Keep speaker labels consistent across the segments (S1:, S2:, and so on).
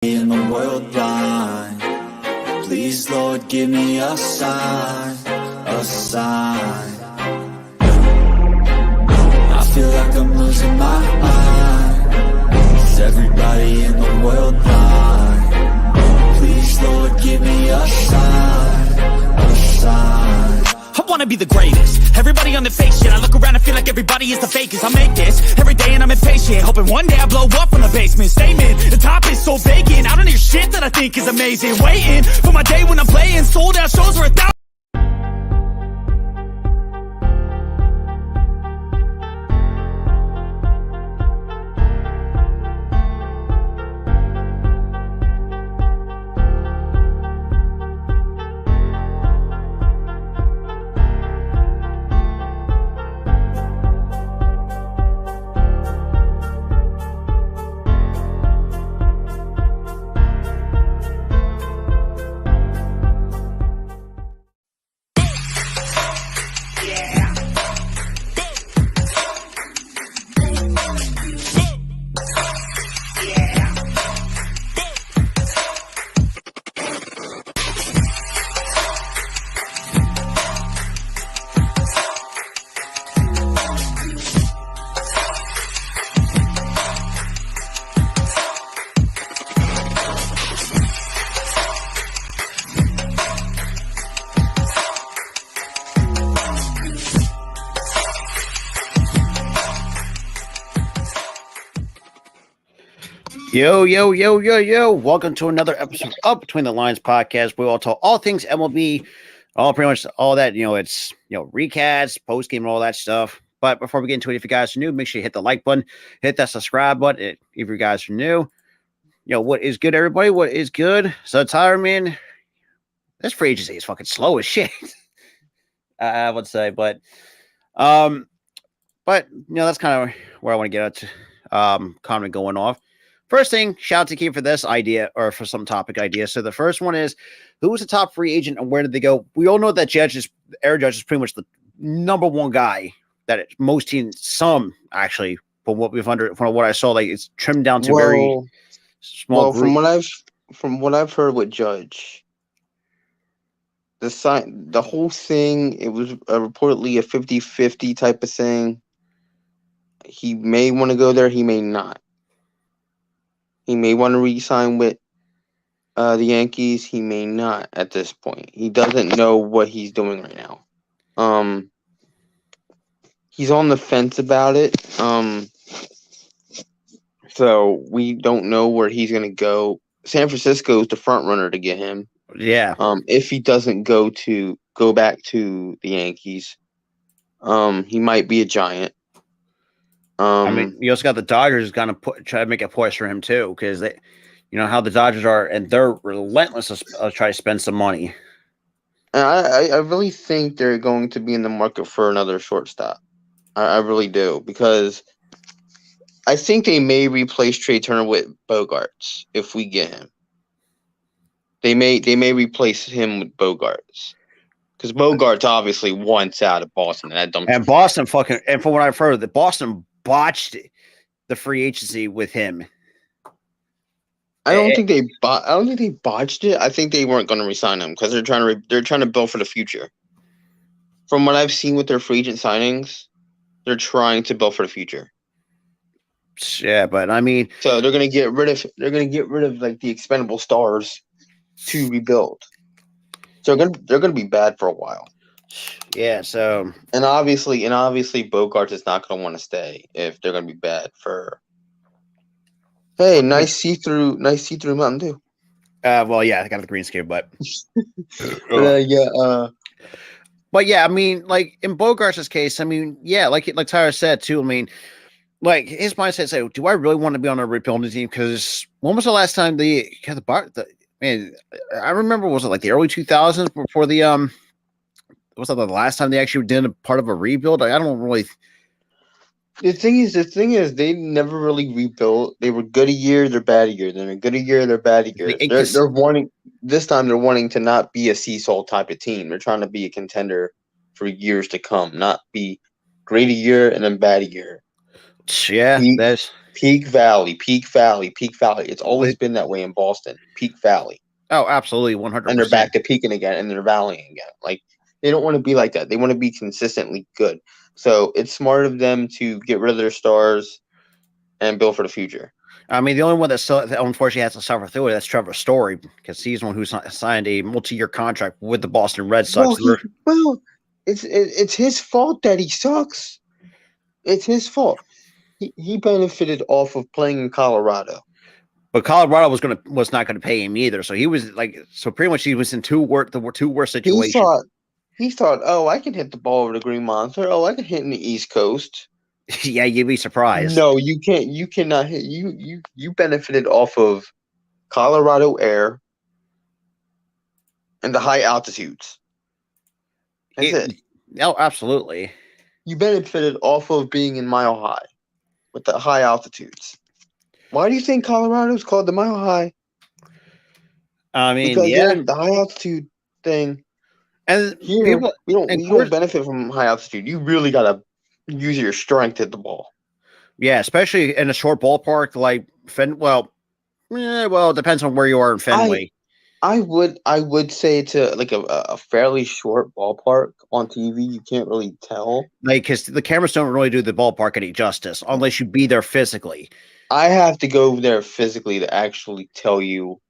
S1: in the world blind. Please, Lord, give me a sign, a sign. I feel like I'm losing my mind. Is everybody in the world blind? Please, Lord, give me a sign, a sign.
S2: I wanna be the greatest. Everybody on the fake shit. I look around and feel like everybody is the fakest. I make this every day and I'm impatient, hoping one day I blow up from the basement. Statement, the top is so vacant. I don't hear shit that I think is amazing. Waiting for my day when I'm playing sold out shows for 1,000.
S3: Yo. Welcome to another episode of Between the Lines podcast. We all talk all things MLB, all pretty much all that, it's, recaps, post game, all that stuff. But before we get into it, if you guys are new, make sure you hit the like button, hit that subscribe button. If you guys are new, what is good, everybody? What is good? So, Tyler, man, this free agency is fucking slow as shit. I would say, but that's kind of where I want to get at. Comment going off. First thing, shout out to Keith for this idea or for some topic idea. So the first one is, who was the top free agent and where did they go? We all know that Aaron Judge is pretty much the number one guy that most teams, some actually, from what I saw, like it's trimmed down to very small.
S4: Well, from what I've heard with Judge, the whole thing, it was reportedly a 50-50 type of thing. He may want to go there, he may not. He may want to re-sign with the Yankees. He may not at this point. He doesn't know what he's doing right now. He's on the fence about it. So we don't know where he's going to go. San Francisco is the front runner to get him.
S3: Yeah.
S4: If he doesn't go back to the Yankees, he might be a Giant.
S3: You also got the Dodgers try to make a push for him too, because they, how the Dodgers are, and they're relentless to try to spend some money.
S4: And I really think they're going to be in the market for another shortstop. I really do, because I think they may replace Trey Turner with Bogarts if we get him. They may replace him with Bogarts, because Bogarts obviously wants out of Boston. And
S3: Boston and from what I've heard, that Boston botched the free agency with him.
S4: I don't think they botched it. I think they weren't going to resign him because they're trying to build for the future. From what I've seen with their free agent signings, they're trying to build for the future.
S3: Yeah, but I mean,
S4: so they're going to get rid of like the expendable stars to rebuild. So they're going to be bad for a while.
S3: Yeah, so
S4: and obviously Bogarts is not going to want to stay if they're going to be bad for. Hey, nice see-through Mountain Dew.
S3: Well, yeah, I got the green scare, but
S4: but
S3: yeah, I mean, like in Bogarts' case, I mean, yeah, like Tyler said too. I mean, like his mindset say, do I really want to be on a rebuilding team? Because when was the last time they had man? I remember, was it like the early 2000s before the was that the last time they actually did a part of a rebuild? I don't really.
S4: The thing is, they never really rebuilt. They were good a year, they're bad a year. Then they're good a year, they're bad a year. They're wanting this time. They're wanting to not be a seesaw type of team. They're trying to be a contender for years to come, not be great a year and then bad a year.
S3: Yeah,
S4: Peak Valley, Peak Valley, Peak Valley. It's always been that way in Boston. Peak Valley.
S3: Oh, absolutely, 100%.
S4: And they're back to peaking again, and they're valleying again. Like, they don't want to be like that. They want to be consistently good. So it's smart of them to get rid of their stars and build for the future.
S3: I mean, the only one that unfortunately has to suffer through it, that's Trevor Story, because he's the one who signed a multi-year contract with the Boston Red Sox.
S4: Well, it's his fault that he sucks. It's his fault. He benefited off of playing in Colorado.
S3: But Colorado was not gonna pay him either. So he was pretty much he was in the two worst situations.
S4: He thought, oh, I can hit the ball over the Green Monster. Oh, I can hit in the East Coast.
S3: Yeah, you'd be surprised.
S4: No, you can't. You cannot hit. You benefited off of Colorado air and the high altitudes. That's it.
S3: Oh, absolutely.
S4: You benefited off of being in Mile High with the high altitudes. Why do you think Colorado is called the Mile High?
S3: I mean,
S4: because the high altitude thing.
S3: And
S4: here, we don't benefit from high altitude. You really gotta use your strength to hit the ball.
S3: Yeah, especially in a short ballpark like Well, it depends on where you are in Fenway.
S4: I would say to like a fairly short ballpark on TV, you can't really tell.
S3: Like, because the cameras don't really do the ballpark any justice unless you be there physically.
S4: I have to go there physically to actually tell you,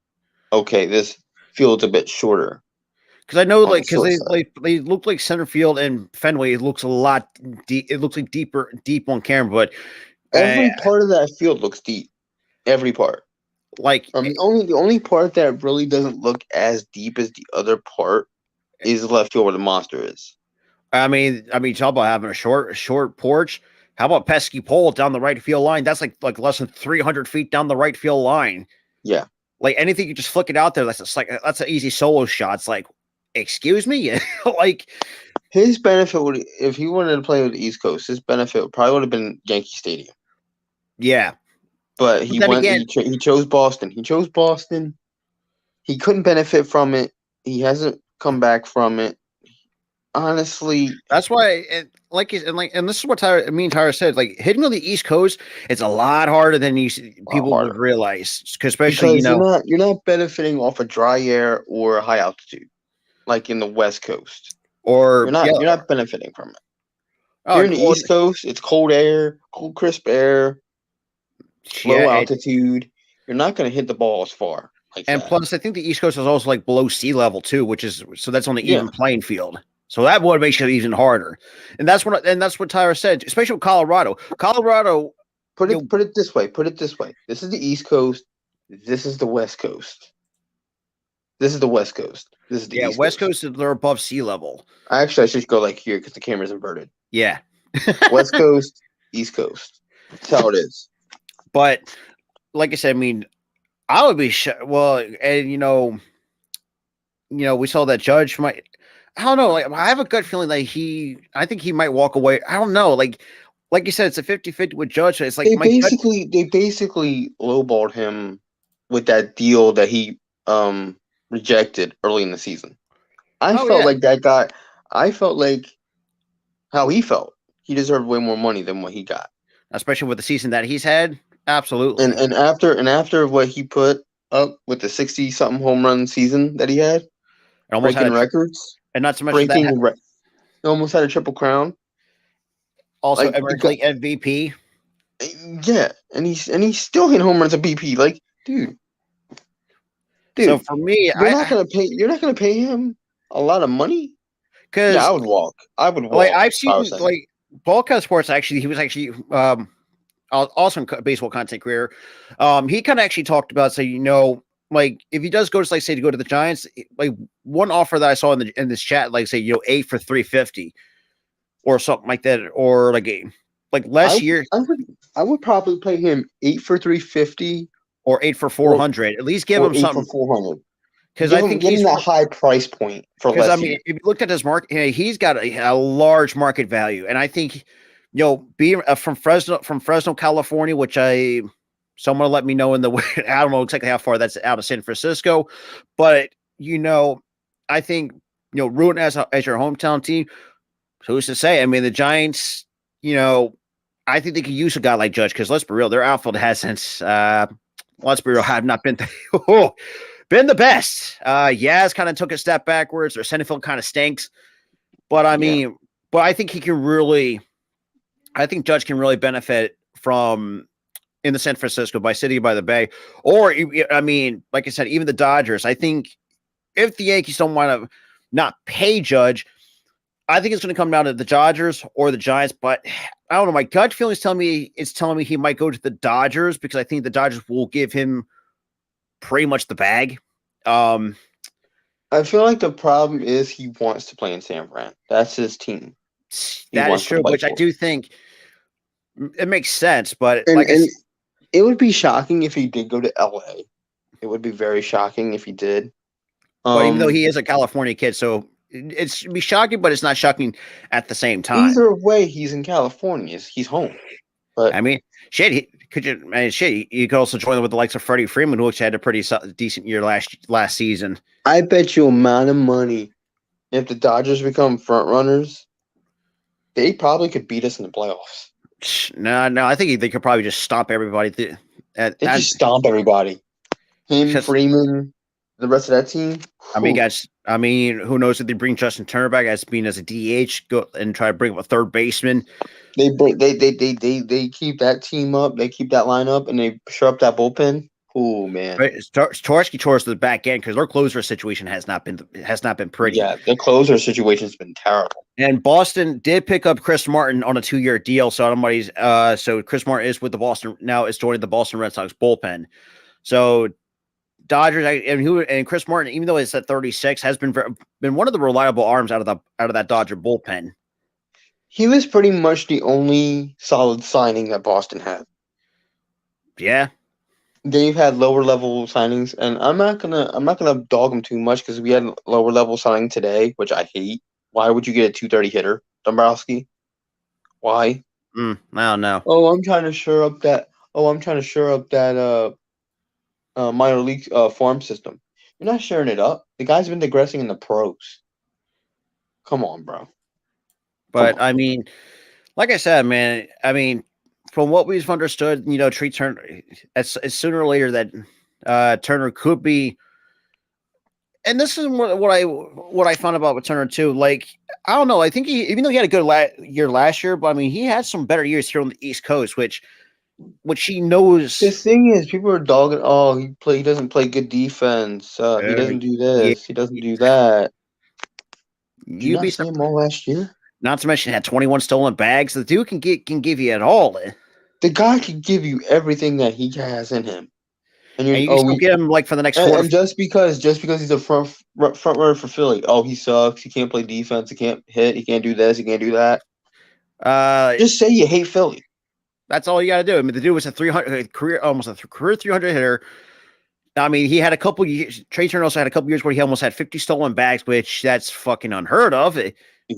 S4: okay, this field's a bit shorter.
S3: Because I know, because they look like center field and Fenway. It looks a lot deep. It looks like deep on camera, but
S4: every part of that field looks deep. Every part.
S3: Like,
S4: the only part that really doesn't look as deep as the other part is left field where the monster is.
S3: I mean, talk about having a short porch. How about pesky pole down the right field line? That's like less than 300 feet down the right field line.
S4: Yeah,
S3: like anything you just flick it out there. That's an easy solo shot. It's like, excuse me, like
S4: his benefit would, if he wanted to play with the East Coast, his benefit probably would have been Yankee Stadium.
S3: Yeah.
S4: But he chose Boston. He chose Boston. He couldn't benefit from it. He hasn't come back from it. Honestly,
S3: that's why. And this is what Tyler said. Like, hitting on the East Coast, it's a lot harder than people would realize. Especially,
S4: because you're not benefiting off of dry air or high altitude, like in the West Coast.
S3: Or
S4: you're not benefiting from it. You're in the East Coast. It's cold air, cold crisp air. Low altitude, you're not going to hit the ball as far.
S3: Plus, I think the East Coast is also like below sea level too, so that's on the even playing field. So that would make it even harder. And that's what Tyler said, especially with Colorado. Colorado,
S4: put it this way. This is the East Coast. This is the West Coast. This is the West Coast. This is the East
S3: West Coast. They're above sea level.
S4: Actually, I should go like here because the camera's inverted.
S3: Yeah.
S4: West Coast, East Coast. That's how it is.
S3: But like I said, I mean, I would be well, and we saw that Judge might. I don't know. Like, I have a gut feeling that I think he might walk away. I don't know. Like you said, it's a 50-50 with Judge. It's like
S4: they basically lowballed him with that deal that he rejected early in the season. I felt like that guy. I felt like how he felt. He deserved way more money than what he got,
S3: especially with the season that he's had. Absolutely.
S4: And after what he put up with the 60-something home run season that he had,
S3: almost
S4: breaking records,
S3: and not so much that
S4: he almost had a triple crown.
S3: Also, like MVP.
S4: Yeah, and he's still hitting home runs at BP. Like, dude.
S3: So for me,
S4: you're not gonna pay him a lot of money.
S3: Because
S4: I would walk.
S3: Like, I've seen like Ballcast Sports. Actually, he was actually awesome baseball content creator. He kind of actually talked about, like if he does go to to go to the Giants, like one offer that I saw in this chat, like 8 for $350 or something like that, or like last year.
S4: I would probably pay him 8 for $350
S3: or 8 for $400. At least give him something
S4: for $400.
S3: Because I think
S4: he's that high price point for less.
S3: I mean, if you looked at his market, he's got a large market value, and I think. Being from Fresno, California, which someone let me know in the I don't know exactly how far that's out of San Francisco, but I think rooting as your hometown team, who's to say? I mean, the Giants, I think they could use a guy like Judge because let's be real, their outfield hasn't. Let's be real, have not been been the best. Yaz kind of took a step backwards. Their center field kind of stinks, but I mean, but I think he can really. I think Judge can really benefit from in the San Francisco by City by the Bay, or I mean, like I said, even the Dodgers. I think if the Yankees don't want to not pay Judge, I think it's going to come down to the Dodgers or the Giants. But I don't know. My gut feeling is telling me he might go to the Dodgers because I think the Dodgers will give him pretty much the bag.
S4: I feel like the problem is he wants to play in San Fran. That's his team.
S3: That is true, which I do think it makes sense. But
S4: it would be shocking if he did go to LA. It would be very shocking if he did.
S3: But even though he is a California kid, so it's be shocking, but it's not shocking at the same time.
S4: Either way, he's in California. He's home. But
S3: I mean, shit. You could also join with the likes of Freddie Freeman, which had a pretty decent year last season.
S4: I bet you amount of money if the Dodgers become front runners, they probably could beat us in the playoffs.
S3: No, I think they could probably just stomp everybody.
S4: They just stomp everybody. Freeman, the rest of that team.
S3: I mean, guys. I mean, who knows if they bring Justin Turner back as being as a DH, go and try to bring up a third baseman.
S4: They keep that team up. They keep that line up, and they shore up that bullpen. Oh man,
S3: Torski towards the back end because their closer situation has not been pretty.
S4: Yeah, the closer situation has been terrible.
S3: And Boston did pick up Chris Martin on a 2-year deal. So so Chris Martin is with the Boston now. Is joining the Boston Red Sox bullpen. So Dodgers and Chris Martin, even though it's at 36, has been one of the reliable arms out of that Dodger bullpen.
S4: He was pretty much the only solid signing that Boston had.
S3: Yeah.
S4: They've had lower level signings, and I'm not gonna dog them too much because we had lower level signing today, which I hate. Why would you get a 230 hitter, Dombrowski? Why?
S3: I don't know.
S4: I'm trying to shore up that minor league farm system. You're not sharing it up. The guy's been digressing in the pros. Come on, bro.
S3: But I mean, like I said, man. I mean, from what we've understood, Trey Turner, it's sooner or later that Turner could be. And this is what I found about with Turner too. Like, I don't know. I think even though he had a good year last year, but I mean, he had some better years here on the East Coast, which he knows.
S4: The thing is, people are dogging. Oh, he doesn't play good defense. He doesn't do this. He doesn't do that. You not see him all last year.
S3: Not to mention, he had 21 stolen bags. The dude can give you it all.
S4: The guy can give you everything that he has in him,
S3: and you can get him like for the next. And
S4: just because he's a front runner for Philly, he sucks. He can't play defense. He can't hit. He can't do this. He can't do that. Just say you hate Philly.
S3: That's all you got to do. I mean, the dude was almost a career 300 hitter. I mean, he had a couple years. Trey Turner also had a couple years where he almost had 50 stolen bags, which that's fucking unheard of.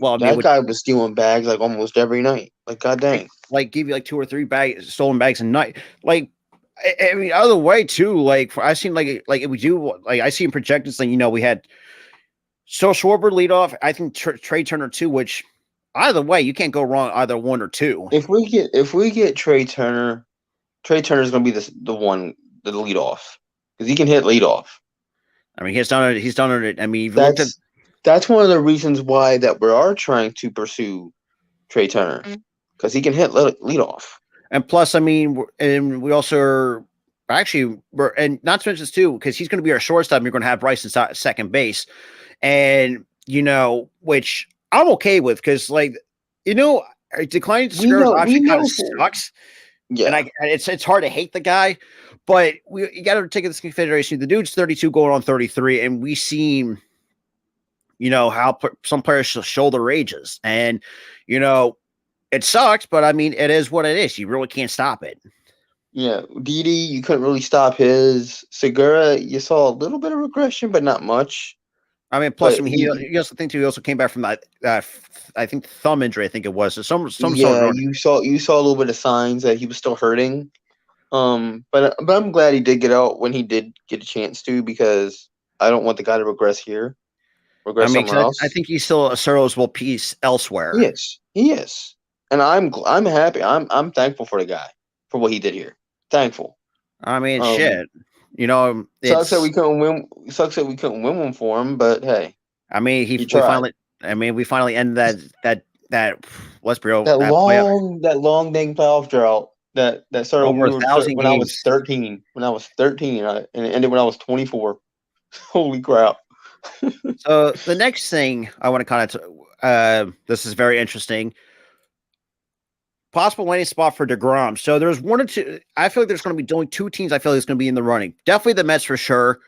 S4: Well, that guy was stealing bags like almost every night. Like, god dang.
S3: Like, give you like 2 or 3 stolen bags a night. Like, I mean, other way too. Like, I seen like if we do like I seen projections like we had Schwarber lead off. I think Trey Turner too, which. Either way, you can't go wrong either 1 or 2.
S4: If we get Trey Turner, Trey Turner is going to be the lead off because he can hit lead off.
S3: I mean, he's done it. I mean,
S4: that's one of the reasons why that we are trying to pursue Trey Turner because he can hit lead off.
S3: And plus, I mean, and we also are and not to mention this too because he's going to be our shortstop. And you're going to have Bryson at second base, and which. I'm okay with because, declining to Segura's option kind of sucks.
S4: Yeah,
S3: and it's hard to hate the guy, but you got to take this consideration. The dude's 32, going on 33, and we seen, how some players shoulder ages, and it sucks, but I mean, it is what it is. You really can't stop it.
S4: Yeah, Didi, you couldn't really stop his. Segura, you saw a little bit of regression, but not much.
S3: I mean, plus, he also came back from that. I think thumb injury. I think it was some.
S4: Yeah, you saw a little bit of signs that he was still hurting. But I'm glad he did get out when he did get a chance to because I don't want the guy to regress here. Somewhere else.
S3: I think he's still a serviceable piece elsewhere.
S4: He is. and I'm happy. I'm thankful for the guy for what he did here. Thankful.
S3: I mean,
S4: Um,
S3: shit. You know,
S4: sucks that
S3: it's.
S4: we couldn't win. Sucks that we couldn't win one for him. But hey,
S3: I mean,
S4: he tried.
S3: We finally ended that. Let's be real.
S4: That
S3: That playoff
S4: long dang playoff drought that started
S3: over
S4: when I was
S3: 1,000 games.
S4: 13. When I was 13, and it ended when I was 24. Holy crap!
S3: So the next thing I want to kind of, this is very interesting. Possible landing spot for DeGrom. So there's one or two. I feel like there's going to be only two teams. I feel like it's going to be in the running. Definitely the Mets for sure,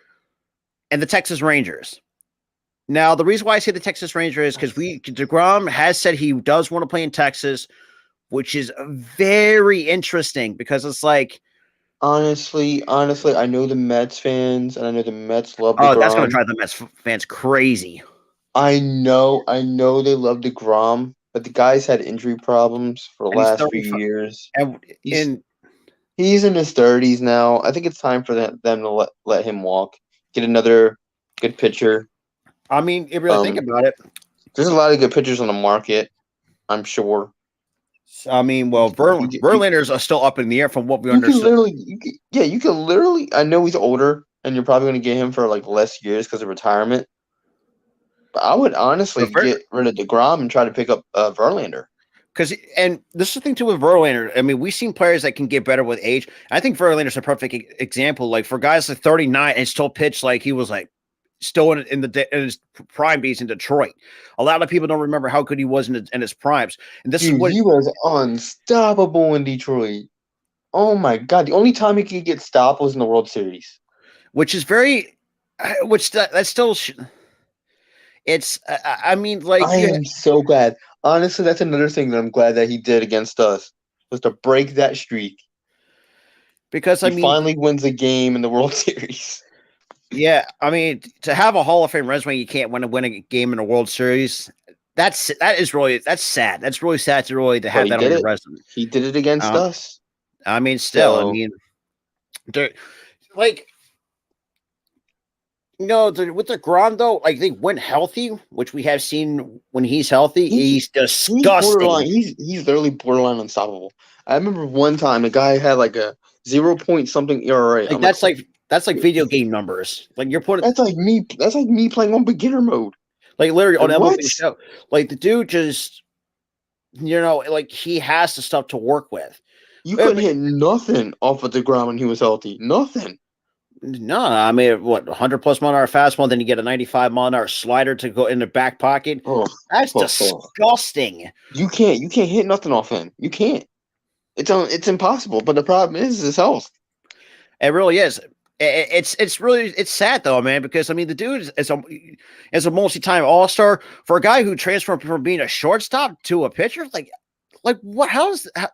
S3: and the Texas Rangers. Now the reason why I say the Texas Rangers is because DeGrom has said he does want to play in Texas, which is very interesting because it's like,
S4: Honestly, I know the Mets fans, and I know the Mets love
S3: oh, that's going to
S4: DeGrom.
S3: drive the Mets fans crazy.
S4: I know they love DeGrom, but the guy's had injury problems for the
S3: And he's
S4: last few
S3: 35,
S4: years.
S3: and
S4: He's
S3: in
S4: he's in his 30s now. I think it's time for them to let him walk. Get another good pitcher.
S3: I mean, if you really think about it.
S4: There's a lot of good pitchers on the market, I'm sure.
S3: I mean, well, Verlanders are still up in the air from what we
S4: You can
S3: understood.
S4: literally, you can literally. I know he's older, and you're probably going to get him for like less years because of retirement. But I would honestly get rid of DeGrom and try to pick up Verlander.
S3: And this is the thing too with Verlander. I mean, we've seen players that can get better with age. I think Verlander's a perfect example. Like for guys like 39 and still pitch like he was like still in his prime days in Detroit. A lot of people don't remember how good he was in his primes. And this
S4: Dude,
S3: is what
S4: he was unstoppable in Detroit. Oh my god! The only time he could get stopped was in the World Series,
S3: which is very, that's still. It's. I mean, like
S4: I am so glad. Honestly, that's another thing that I'm glad that he did against us was to break that streak.
S3: Because
S4: he finally wins a game in the World Series.
S3: Yeah, I mean, to have a Hall of Fame resume, you can't win a game in a World Series. That's sad. That's really sad. That's really sad to have that on your resume.
S4: He did it against us.
S3: I mean, still, I mean, like, you know, with DeGrom though, like they went healthy, which we have seen when he's healthy. He's disgusting.
S4: He's literally borderline unstoppable. I remember one time a guy had like a 0 point something ERA.
S3: Like, that's like video game numbers. Like you're putting
S4: that's like me playing on beginner mode.
S3: Like literally on MLB show. Like the dude just, you know, like he has the stuff to work with.
S4: You couldn't hit nothing off of DeGrom when he was healthy. Nothing.
S3: No, I mean, what, 100 plus mile an hour fastball, then you get a 95 mile an hour slider to go in the back pocket. That's disgusting.
S4: You can't hit nothing off him. You can't. It's impossible. But the problem is his health.
S3: It really is. It's sad though, man, because I mean the dude is a multi-time all-star for a guy who transferred from being a shortstop to a pitcher. Like what?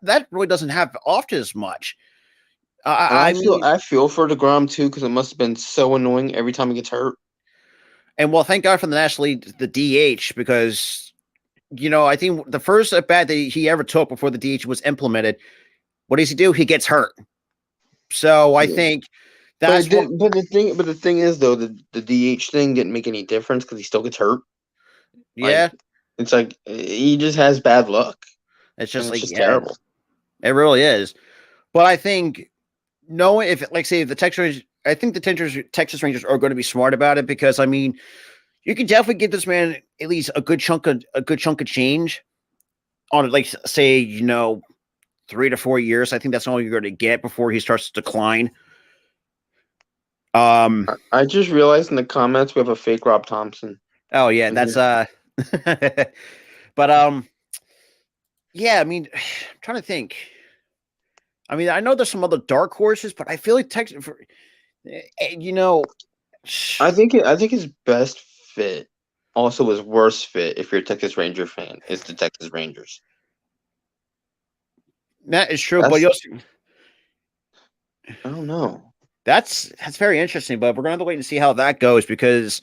S3: That really doesn't happen often as much. I
S4: feel for DeGrom too because it must have been so annoying every time he gets hurt.
S3: And well, thank God for the National League, the DH, because you know I think the first at bat that he ever took before the DH was implemented, what does he do? He gets hurt. So I think.
S4: But the thing is though the DH thing didn't make any difference because he still gets hurt.
S3: Yeah,
S4: it's like he just has bad luck.
S3: It's just
S4: terrible.
S3: It really is. But I think knowing if the Texas, I think the Texas Rangers are going to be smart about it because I mean, you can definitely give this man at least a good chunk of change on like say 3 to 4 years. I think that's all you're going to get before he starts to decline.
S4: I just realized in the comments we have a fake Rob Thompson.
S3: Oh yeah, that's but yeah, I mean, I'm trying to think. I mean, I know there's some other dark horses, but I feel like Texas,
S4: I think his best fit, also his worst fit, if you're a Texas Ranger fan, is the Texas Rangers.
S3: That is true, but
S4: I don't know.
S3: That's very interesting, but we're gonna have to wait and see how that goes because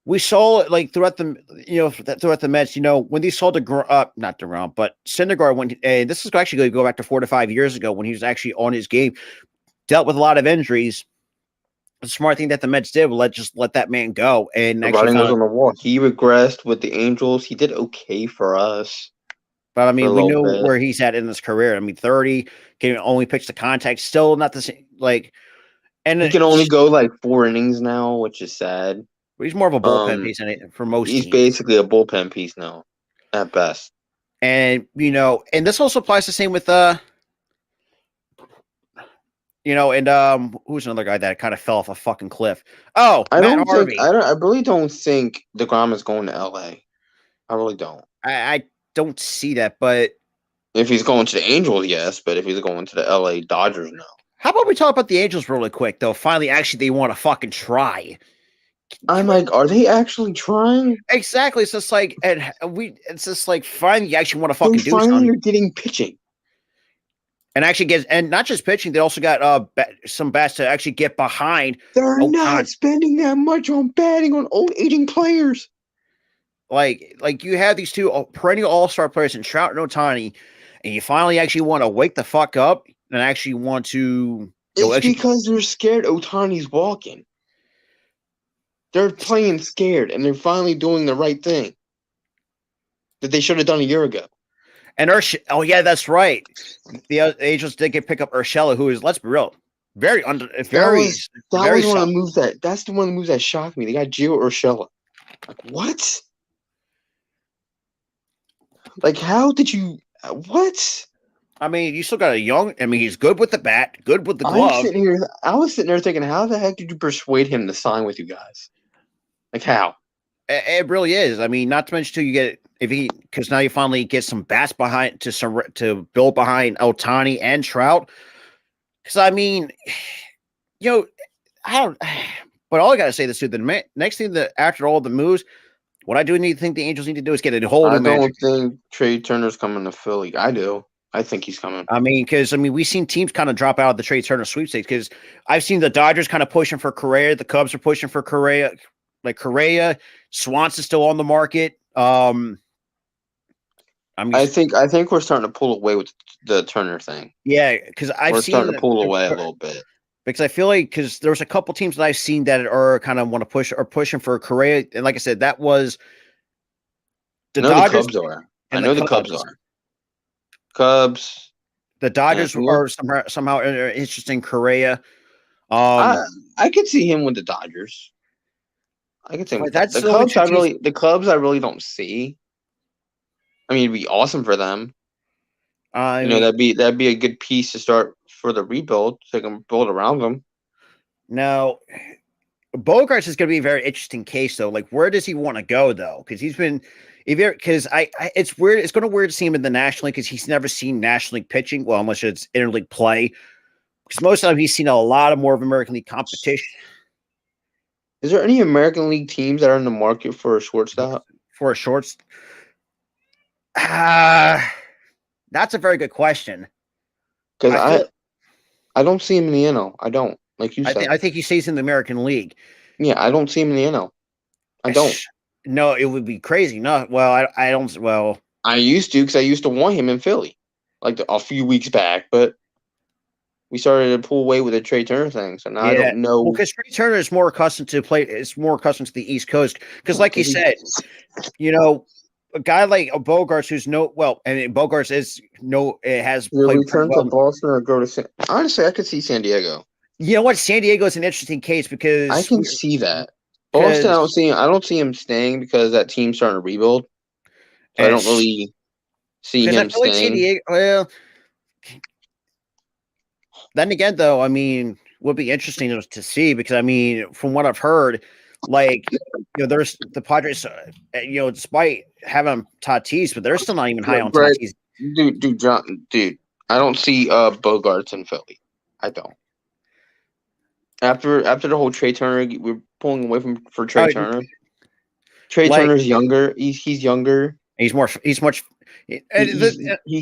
S3: we saw like throughout the Mets, when they saw not DeGrom, but Syndergaard when this is actually going to go back to 4 to 5 years ago when he was actually on his game, dealt with a lot of injuries. The smart thing that the Mets did was just let that man go. And
S4: the writing was on the wall. He regressed with the Angels. He did okay for us.
S3: But I
S4: for a
S3: mean, we
S4: little
S3: know
S4: bit.
S3: where he's at in his career. I mean, 30 can only pitch the contact, still not the same. Like, and
S4: He can only go like 4 innings now, which is sad.
S3: he's more of a bullpen piece for most
S4: He's
S3: teams.
S4: basically a bullpen piece now, at best.
S3: And and this also applies the same with who's another guy that kind of fell off a fucking cliff? Oh, Matt Harvey.
S4: I really don't think DeGrom is going to LA. I really don't.
S3: I don't see that, but
S4: If he's going to the Angels, yes, but if he's going to the LA Dodgers, no.
S3: how about we talk about the Angels really quick, though? Finally, actually, they want to fucking try.
S4: I'm like, are they actually trying?
S3: Exactly. It's just like, it's just like, finally, you actually want to fucking do
S4: Finally,
S3: something.
S4: you're getting pitching.
S3: And actually and not just pitching, they also got some bats to actually get behind.
S4: They're
S3: Oh,
S4: not
S3: God.
S4: spending that much on batting on old aging players.
S3: Like you have these two perennial all-star players in Trout and Ohtani, and you finally actually want to wake the fuck up and actually want to.
S4: It's because they're scared Otani's walking. They're playing scared, and they're finally doing the right thing that they should have done a year ago.
S3: And oh yeah, that's right. The Angels did pick up Urshela, who is, let's be real, very
S4: That was one of
S3: solid.
S4: the moves that's the one of the moves that shocked me. They got Gio Urshela. Like, what? Like, how did you? What?
S3: I mean, you still got he's good with the bat, good with the glove.
S4: I was sitting there thinking, how the heck did you persuade him to sign with you guys? Like, how?
S3: It really is. I mean, not to mention too, you get because now you finally get some bats behind to build behind Ohtani and Trout. Because I mean, I don't. But all I gotta say this too: the next thing that after all the moves, what I do think the Angels need to do is get a whole new
S4: I
S3: magic.
S4: don't think Trey Turner's coming to Philly. I do. I think he's coming.
S3: I mean, because we've seen teams kind of drop out of the Trey Turner sweepstakes. Because I've seen the Dodgers kind of pushing for Correa, the Cubs are pushing for Correa. Like Correa, Swanson's still on the market.
S4: I think we're starting to pull away with the Turner thing.
S3: Yeah, because
S4: we're starting to pull away a little bit.
S3: Because I feel like there's a couple teams that I've seen that are kind of want to pushing for Correa, and like I said, that was
S4: the Dodgers. The Cubs are. I know the Cubs are. Cubs.
S3: The Dodgers are somehow interested in Correa.
S4: I could see him with the Dodgers. I could say the Cubs. I really don't see. I mean, it'd be awesome for them. That'd be a good piece to start for the rebuild, so they can build around them.
S3: Now, Bogaerts is going to be a very interesting case, though. Like, where does he want to go, though? Because it's weird. It's going to weird to see him in the National League because he's never seen National League pitching. Well, unless it's interleague play, because most of the time he's seen a lot of more of American League competition.
S4: Is there any American League teams that are in the market for a shortstop?
S3: For a shortstop? That's a very good question.
S4: Because I don't see him in the NL. I don't. Like you said.
S3: I think he stays in the American League.
S4: Yeah, I don't see him in the NL. I don't.
S3: No, it would be crazy. No, well, I don't. Well,
S4: I used to because I used to want him in Philly, like a few weeks back. But we started to pull away with the Trey Turner thing, so now I don't know.
S3: Because Trey Turner is more accustomed to the East Coast. Because, like you said, a guy like Bogaerts, Bogaerts has played
S4: return to Boston or go to honestly, I could see San Diego.
S3: You know what? San Diego is an interesting case because
S4: I can see that. Boston, I don't see him staying because that team's starting to rebuild. So I don't really see him staying. Like San Diego,
S3: well, then again, though, I mean, would be interesting to see because I mean, from what I've heard, like there's the Padres, despite having Tatis, but they're still not even high on Tatis.
S4: Dude, I don't see Bogaerts in Philly. I don't. After the whole Trey Turner, we're pulling away for Trey Turner. Trey Turner's younger. He's younger.
S3: He's much. He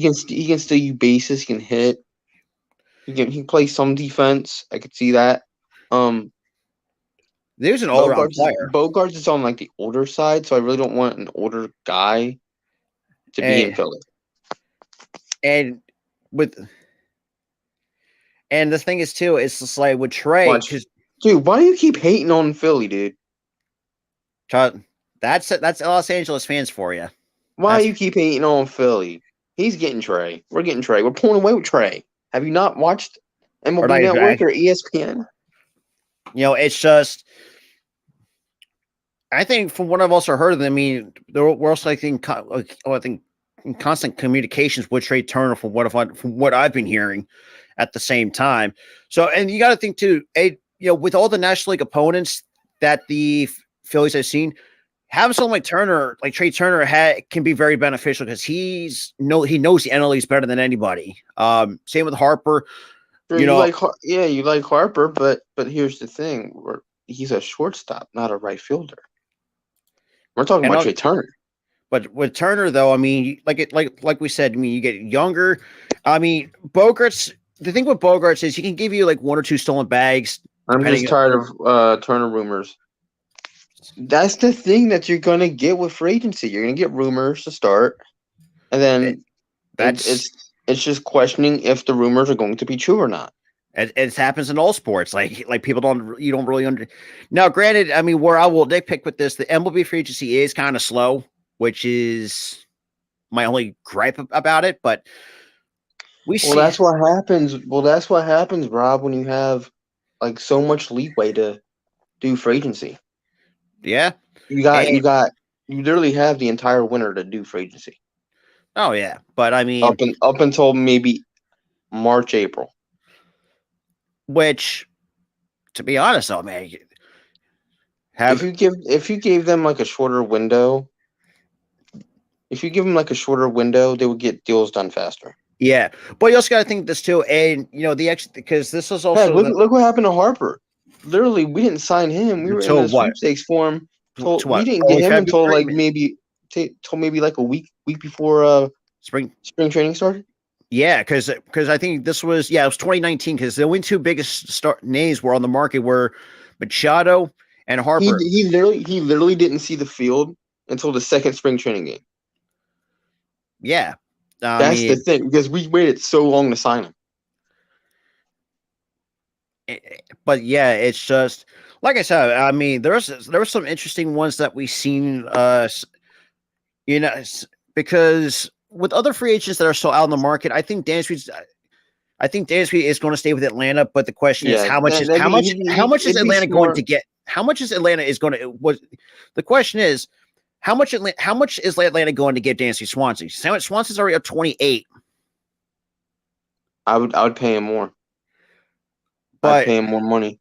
S4: can steal you bases. He can hit. He can play some defense. I could see that.
S3: There's an all-around player.
S4: Bogaerts is on like the older side, so I really don't want an older guy to be in Philly.
S3: And the thing is too, it's just like with Trey,
S4: dude, why do you keep hating on Philly, dude?
S3: That's Los Angeles fans for you.
S4: Why do you keep hating on Philly? He's getting Trey. We're getting Trey. We're pulling away with Trey. Have you not watched
S3: Or
S4: MLB
S3: not even-
S4: Network or ESPN?
S3: It's just. I think from what I've also heard, I mean, we're also I think in constant communications with Trey Turner from what I've been hearing at the same time. So, and you got to think too, with all the National League opponents that the Phillies have seen, having someone like Turner, like Trey Turner, can be very beneficial because he knows the NL East better than anybody. Same with Harper.
S4: Sure, you like Harper, but here's the thing: he's a shortstop, not a right fielder. We're talking about Trey Turner.
S3: But with Turner, though, I mean, like we said, I mean, you get younger. I mean, Bogaerts. The thing with Bogaerts is he can give you like 1 or 2 stolen bags.
S4: I'm just tired of Turner rumors. That's the thing that you're gonna get with free agency. You're gonna get rumors to start, and then it's just questioning if the rumors are going to be true or not.
S3: It happens in all sports. Like people don't really under. Now, granted, I mean, where I will nitpick with this, the MLB free agency is kind of slow, which is my only gripe about it. But
S4: that's what happens. Well, that's what happens, Rob, when you have like so much leeway to do free agency.
S3: Yeah,
S4: you literally have the entire winter to do free agency.
S3: Oh yeah, but I mean,
S4: up until maybe March, April.
S3: Which, to be honest, though, man,
S4: if you gave them like a shorter window, they would get deals done faster.
S3: Yeah, but you also got to think this too, and because this is also
S4: look what happened to Harper. Literally, we didn't sign him. We were in a sweepstakes form. We didn't get him until like maybe like a week before spring training started.
S3: Yeah, because I think it was 2019 because the only 2 biggest names were on the market were Machado and Harper.
S4: He literally didn't see the field until the second spring training game.
S3: Yeah,
S4: that's the thing because we waited so long to sign him.
S3: But yeah, it's just like I said. I mean, there were some interesting ones that we seen. Because with other free agents that are still out in the market, I think Dansby is going to stay with Atlanta. But the question is, how much is Atlanta going to get? How much is Atlanta is going to? The question is, how much is Atlanta going to give Dansby Swanson? Swanson's already up 28.
S4: I would pay him more. I'd pay him more money.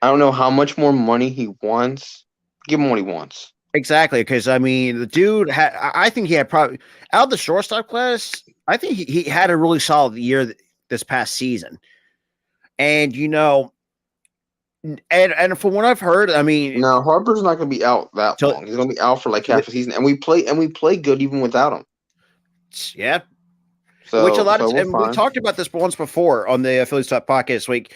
S4: I don't know how much more money he wants. Give him what he wants.
S3: Exactly, because I mean, the dude I think he had probably out of the shortstop class. I think he had a really solid year this past season, and and from what I've heard, I mean,
S4: no, Harper's not going to be out that long. He's going to be out for like half a season, and we play good even without him.
S3: Yeah.
S4: So,
S3: we talked about this once before on the Phillies Talk podcast. Like,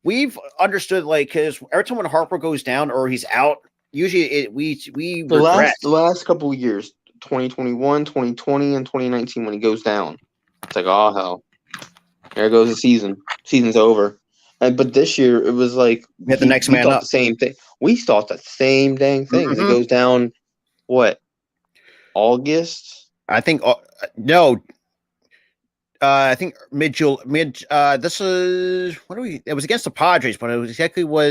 S3: we've understood, like, because every time when Harper goes down or he's out, usually we
S4: the last couple of years, 2021, 2020, and 2019, when he goes down, it's like, oh hell, there goes the season. Season's over. But this year it was like
S3: the next man up.
S4: The same thing. We thought the same dang thing. Mm-hmm. It goes down. What? August?
S3: I think no. I think mid. This is what are we? It was against the Padres, but it was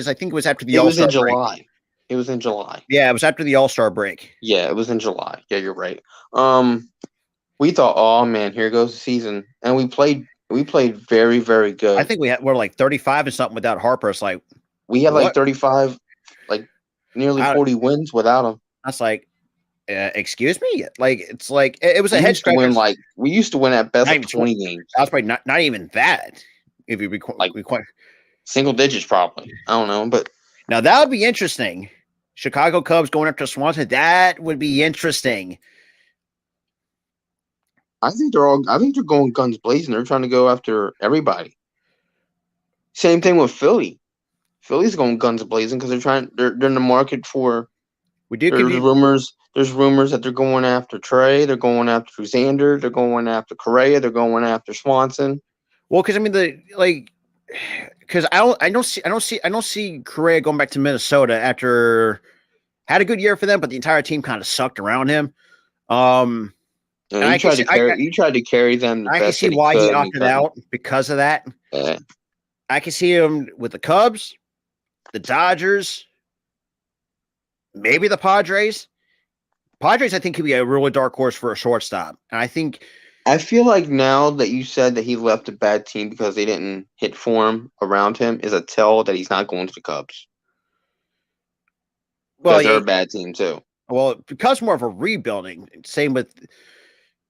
S3: I think it was after the All-Star break.
S4: July. It was in July.
S3: Yeah, it was after the All-Star break.
S4: Yeah, it was in July. Yeah, you're right. We thought, oh man, here goes the season, and we played very, very good.
S3: I think we're like 35 and something without Harper. It's like
S4: we had like 35, like nearly 40 wins without him.
S3: That's like, excuse me, like it's like it was a head scratcher.
S4: We used to win at best like 20 games.
S3: That was probably not even that. If you require
S4: single digits, probably. I don't know, but
S3: now that would be interesting. Chicago Cubs going after Swanson. That would be interesting.
S4: I think they're going guns blazing. They're trying to go after everybody. Same thing with Philly. Philly's going guns blazing because they're in the market for. There's rumors that they're going after Trey. They're going after Xander. They're going after Correa. They're going after Swanson.
S3: Well, because I mean because I don't see Correa going back to Minnesota after had a good year for them, but the entire team kind of sucked around him.
S4: And
S3: I
S4: you
S3: can
S4: tried
S3: see,
S4: to carry. You tried to carry them the
S3: I can
S4: best
S3: see
S4: that he
S3: why he
S4: could. And
S3: opted out because of that.
S4: Yeah.
S3: I can see him with the Cubs, the Dodgers, maybe the Padres. Padres, I think, could be a really dark horse for a shortstop. And I think,
S4: I feel like now that you said that he left a bad team because they didn't hit form around him is a tell that he's not going to the Cubs
S3: well,
S4: because they're a bad team too.
S3: because more of a rebuilding. Same with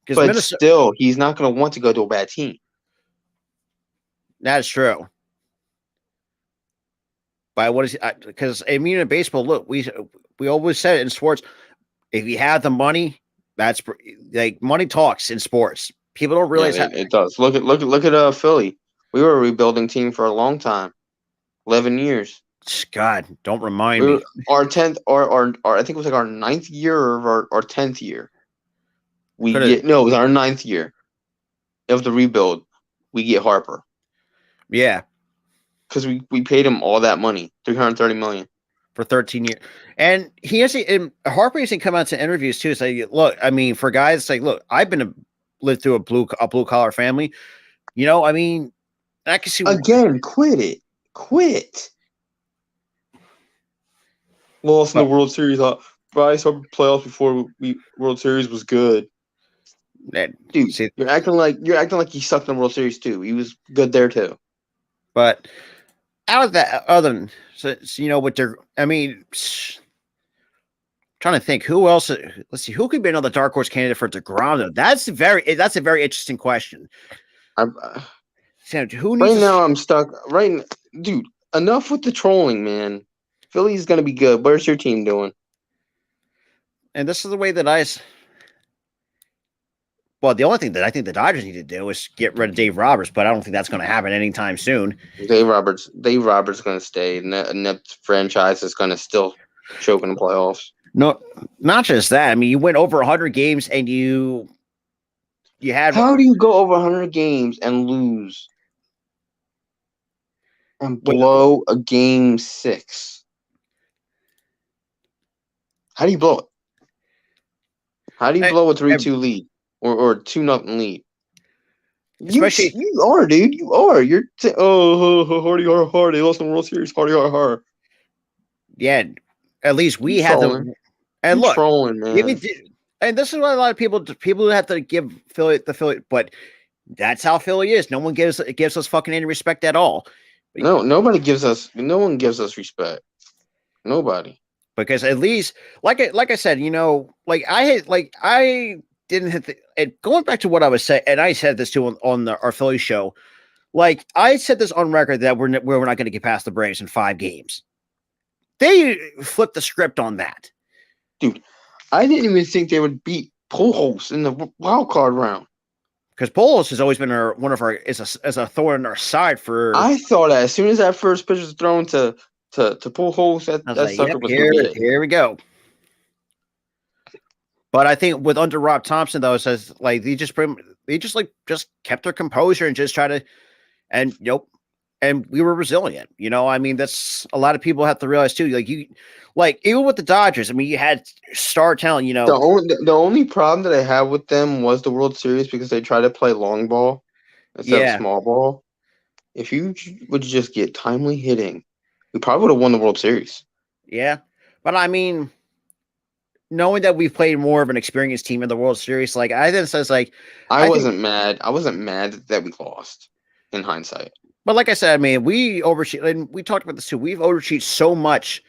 S3: because
S4: But
S3: Minnesota.
S4: still, he's not going to want to go to a bad team.
S3: That is true. But what is because I mean in baseball, look, we always said it in sports, if you have the money, that's like money talks in sports. People don't realize
S4: Yeah, it does. Look at Philly. We were a rebuilding team for a long time, 11 years.
S3: God, don't remind me.
S4: Our 10th, or I think it was like our 9th year or our 10th year. It was our 9th year of the rebuild. We get Harper.
S3: Yeah.
S4: Because we paid him all that money, $330 million
S3: for 13 years, and he hasn't. And Harper hasn't come out to interviews too. Say, look, I mean, for guys, like, look, I've lived through a blue collar family. You know, I mean, I can see
S4: again. Quit. Lost in the World Series. Bryce, our playoffs before World Series was good. Dude, you're acting like he sucked in the World Series too. He was good there too.
S3: But out of that, other than you know what they're, I mean, trying to think who else. Let's see, who could be another dark horse candidate for DeGrom? That's a very interesting question.
S4: Who needs? Right now, I'm stuck. Dude. Enough with the trolling, man. Philly's gonna be good. Where's your team doing?
S3: And this is the way that well, the only thing that I think the Dodgers need to do is get rid of Dave Roberts, but I don't think that's going to happen anytime soon.
S4: Dave Roberts going to stay, and that franchise is going to still choke in the playoffs.
S3: No, not just that. I mean, you went over 100 games, and you had.
S4: How do you go over 100 games and lose and blow a game 6? How do you blow it? How do you blow a 3-2 lead? Or 2-0 lead.
S3: Especially
S4: you are, dude. You are. You're hardy. They lost in the World Series. Hardy.
S3: Yeah, at least we have them. And look,
S4: trolling, man.
S3: And this is what a lot of people have to give Philly, but that's how Philly is. No one gives us fucking any respect at all.
S4: No one gives us respect. Nobody.
S3: Because at least, like I said, you know, I didn't hit and going back to what I was saying, and I said this too on our Philly show. Like I said this on record that we're not going to get past the Braves in 5 games. They flipped the script on that,
S4: dude. I didn't even think they would beat Pujols in the wild card round
S3: because Pujols has always been is a thorn in our side for.
S4: I thought that as soon as that first pitch was thrown to Pujols, that sucker was
S3: here we go. But I think with under Rob Thompson, though, it says like they just kept their composure and just try to, and and we were resilient. You know, I mean, that's a lot of people have to realize too. Like even with the Dodgers, I mean, you had star talent. You know,
S4: the only problem that I had with them was the World Series because they tried to play long ball instead of small ball. If you would just get timely hitting, we probably would have won the World Series.
S3: Yeah, but I mean, knowing that we've played more of an experienced team in the World Series, like I then says like
S4: I wasn't mad. I wasn't mad that we lost in hindsight.
S3: But like I said, I mean, we overshoot, and we talked about this too. We've overshoot so much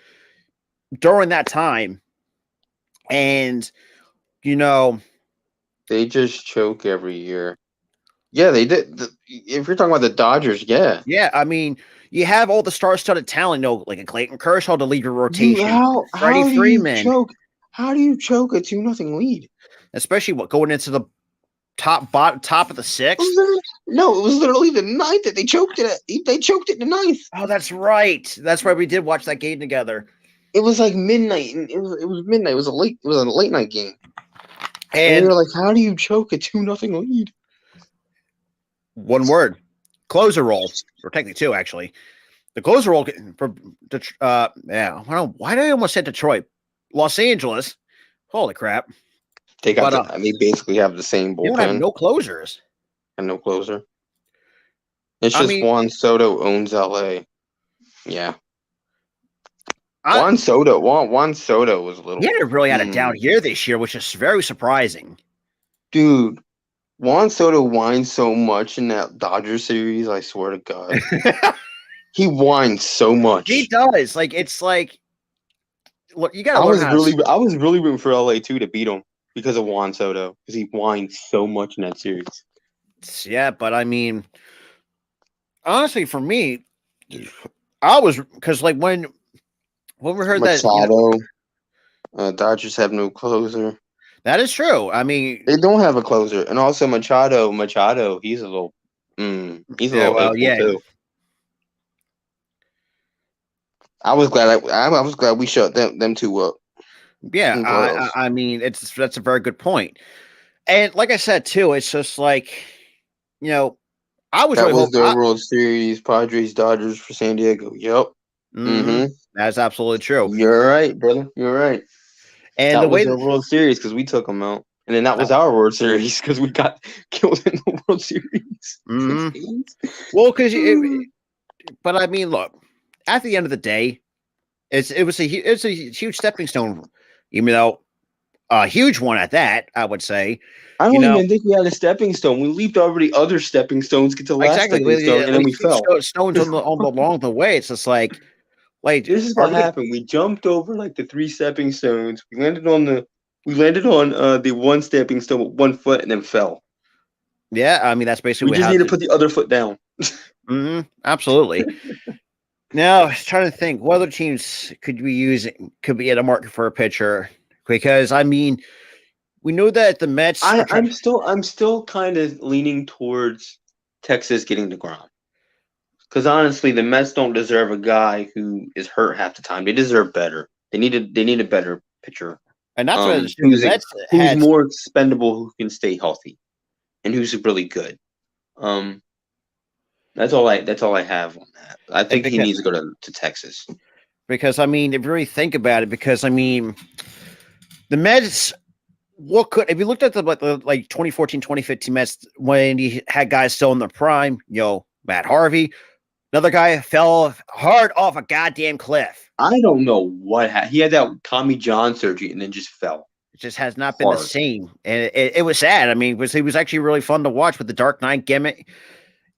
S3: during that time, and you know,
S4: they just choke every year. Yeah, they did. If you're talking about the Dodgers,
S3: yeah. I mean, you have all the star-studded talent, you know, like a Clayton Kershaw to lead your rotation. Freddie Freeman.
S4: How do you choke a 2-0 lead?
S3: Especially going into the top of the 6th.
S4: No, it was literally the 9th that they choked it at. They choked it in the 9th.
S3: Oh, that's right. That's right. We did watch that game together.
S4: It was like midnight. It was midnight. It was a late night game. And you're like, how do you choke a 2-0 lead?
S3: One word. Closer roll. Or technically 2, actually. The closer roll for why did I almost say Detroit? Los Angeles. Holy crap.
S4: They got
S3: But
S4: they basically have the same
S3: you don't have
S4: bullpen
S3: no closers.
S4: and no closer. It's
S3: I
S4: just
S3: mean,
S4: Juan Soto owns LA. Yeah.
S3: I,
S4: Juan Soto was a little.
S3: he hadn't really had a down
S4: Mm.
S3: year this year, which is very surprising.
S4: Dude, Juan Soto whined so much in that Dodgers series. I swear to God, he whined so much.
S3: He does. Like it's like, look, you got
S4: I
S3: to learn
S4: was
S3: how.
S4: I was really rooting for LA too to beat him because of Juan Soto because he whined so much in that series.
S3: Yeah, but I mean, honestly, for me, I was because like when we heard that,
S4: Machado, Dodgers have no closer.
S3: that is true. I mean,
S4: They don't have a closer, and also Machado, he's a little, he's a
S3: yeah,
S4: little
S3: well,
S4: hopeful
S3: yeah,
S4: too. I was glad. I was glad we shut them two up.
S3: yeah.
S4: in playoffs.
S3: I mean, that's a very good point. And like I said too, it's just like, I was
S4: That
S3: really
S4: was
S3: hoping.
S4: the World Series, Padres, Dodgers for San Diego. Yep.
S3: That's absolutely true.
S4: You're right, brother. You're right.
S3: And
S4: That
S3: the
S4: was
S3: way
S4: their World Series because we took them out, and then that was our World Series because we got killed in the World Series.
S3: well, because but I mean, look, at the end of the day, it's a huge stepping stone, even though a huge one at that. I would say.
S4: I don't even think we had a stepping stone. We leaped over the other stepping stones, get to the last stepping stone, and then we fell.
S3: Stones along the way. It's just like
S4: this is what happened. We jumped over like the 3 stepping stones. We landed on the one stepping stone with 1 foot and then fell.
S3: Yeah, I mean that's basically.
S4: We just need to put the other foot down.
S3: Absolutely. Now, trying to think, what other teams could be in a market for a pitcher? Because I mean, we know that the Mets.
S4: I'm still kind of leaning towards Texas getting DeGrom. Because honestly, the Mets don't deserve a guy who is hurt half the time. They deserve better. They need a better pitcher.
S3: And that's what
S4: who's more expendable, who can stay healthy, and who's really good. That's all I have on that. I think he needs to go to Texas.
S3: Because I mean, if you really think about it, because I mean, the Mets. If you looked at the 2014, 2015 Mets when he had guys still in their prime, Matt Harvey. Another guy fell hard off a goddamn cliff.
S4: I don't know what happened. He had that Tommy John surgery and then just fell.
S3: It just has not been the same. And it was sad. I mean, he was actually really fun to watch with the Dark Knight gimmick.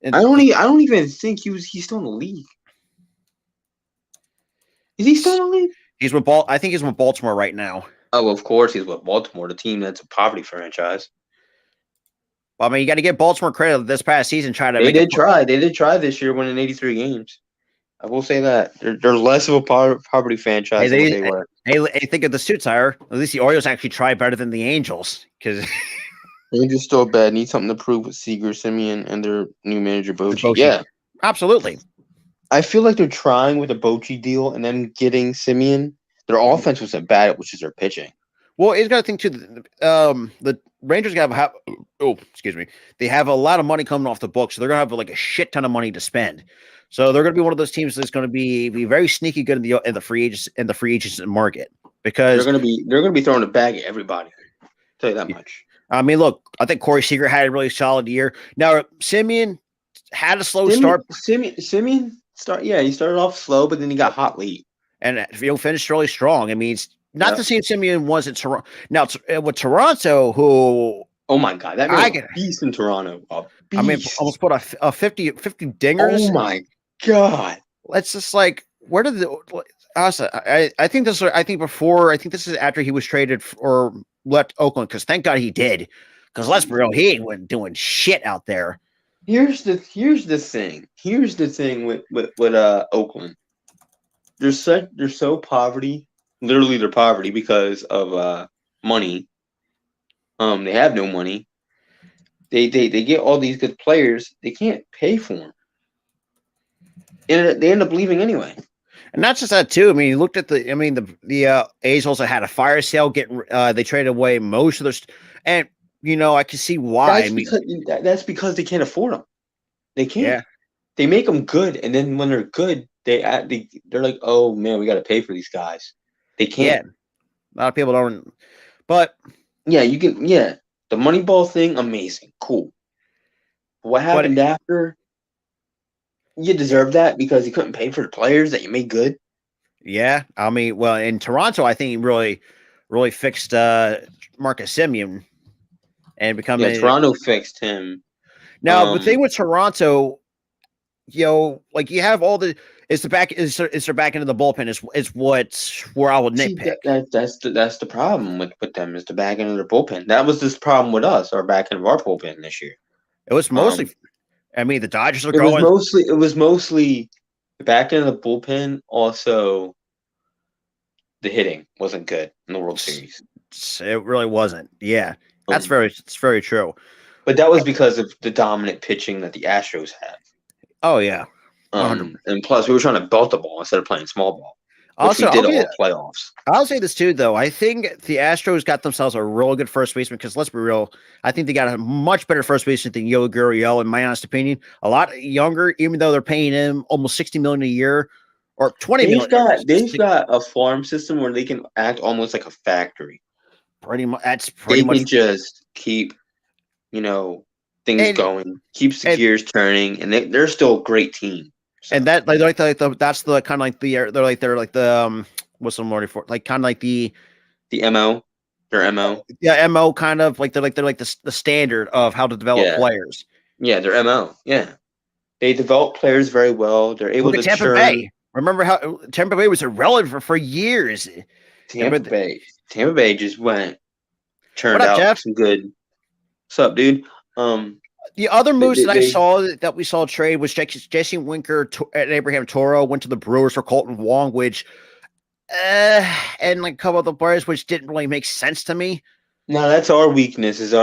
S3: And
S4: I don't even think he's still in the league. Is he still in the league?
S3: I think he's with Baltimore right now.
S4: Oh, of course he's with Baltimore, the team that's a poverty franchise.
S3: Well, I mean, you got to give Baltimore credit this past season.
S4: They did try this year, winning 83 games. I will say that they're less of a poverty franchise than they were.
S3: Hey, think of the suits hire. At least the Orioles actually tried better than the Angels because
S4: Angels still bad. Need something to prove with Seager, Simeon, and their new manager Bochy. Yeah,
S3: absolutely.
S4: I feel like they're trying with a Bochy deal and then getting Simeon. Their offense wasn't bad, which is their pitching.
S3: Well, he's got to think too. The Rangers have they have a lot of money coming off the books, so they're gonna have like a shit ton of money to spend. So they're gonna be one of those teams that's gonna be very sneaky good in the free agents market because
S4: they're gonna be throwing a bag at everybody. I'll tell you that much.
S3: I mean, look, I think Corey Seager had a really solid year. Now Simeon had a slow start.
S4: Simeon he started off slow, but then he got hot late.
S3: And finished really strong. I mean, it's not the same Simeon was at Toronto. Now with Toronto, who
S4: oh my god, that man beast in Toronto.
S3: I mean, almost put a 50 dingers.
S4: Oh my god,
S3: it's just like where did I think this is after he was traded or left Oakland because thank God he did because let's be real, he ain't wasn't doing shit out there.
S4: Here's the thing with Oakland. They're so poverty. Literally, they're poverty because of money. They have no money. They get all these good players. They can't pay for them, and they end up leaving anyway.
S3: And not just that too. I mean, you looked at the A's also had a fire sale. They traded away most of their, and I can see why.
S4: That's because they can't afford them. They can't.
S3: Yeah.
S4: They make them good, and then when they're good, they're like, oh man, we got to pay for these guys. They can't.
S3: Yeah. A lot of people don't. But
S4: Yeah, you can. Yeah, the Moneyball thing, amazing, cool. But what
S3: But
S4: happened after? You deserve that because you couldn't pay for the players that you made good.
S3: yeah, I mean, well, in Toronto, I think he really fixed Marcus Simeon and become
S4: Yeah,
S3: a
S4: Toronto fixed him.
S3: now the thing with Toronto, like you have all the is the back is their back into the bullpen is where I would
S4: see
S3: nitpick.
S4: that's the problem with them is the back end of their bullpen. That was this problem with us, our back end of our bullpen this year.
S3: It was
S4: Um,
S3: mostly, I mean, the Dodgers are
S4: it was
S3: going.
S4: mostly the back end of the bullpen. Also, the hitting wasn't good in the World Series.
S3: It really wasn't. Yeah,
S4: Um,
S3: it's very true.
S4: but that was because of the dominant pitching that the Astros had.
S3: Oh yeah, 100.
S4: And plus we were trying to belt the ball instead of playing small ball, which
S3: Also,
S4: we did all playoffs.
S3: I'll say this too, though. I think the Astros got themselves a real good first baseman because let's be real, I think they got a much better first baseman than Yo Gurriel, in my honest opinion. A lot younger, even though they're paying him almost $60 million a year or 20 million.
S4: They've got a farm system where they can act almost like a factory.
S3: Pretty much. That's
S4: They
S3: pretty much.
S4: can just keep, things
S3: And-
S4: going, keeps the
S3: and-
S4: gears turning, and they're still a great team. So,
S3: And that that's the kind of like they're like the what's the word for like kind of like the
S4: the MO, their MO,
S3: MO kind of like they're like the standard of how to develop
S4: Yeah.
S3: players.
S4: yeah, their MO, yeah. They develop players very well. They're able
S3: Look
S4: to
S3: at Tampa
S4: churn.
S3: Bay. Remember how Tampa Bay was irrelevant for years.
S4: Tampa Bay just turned
S3: What up,
S4: out
S3: Jeff?
S4: some good. What's up, dude?
S3: The other moves that I
S4: they-
S3: saw that we saw trade was Jesse Winker and Abraham Toro went to the Brewers for Colton Wong, which and like a couple of the players, which didn't really make sense to me.
S4: No, that's our weakness.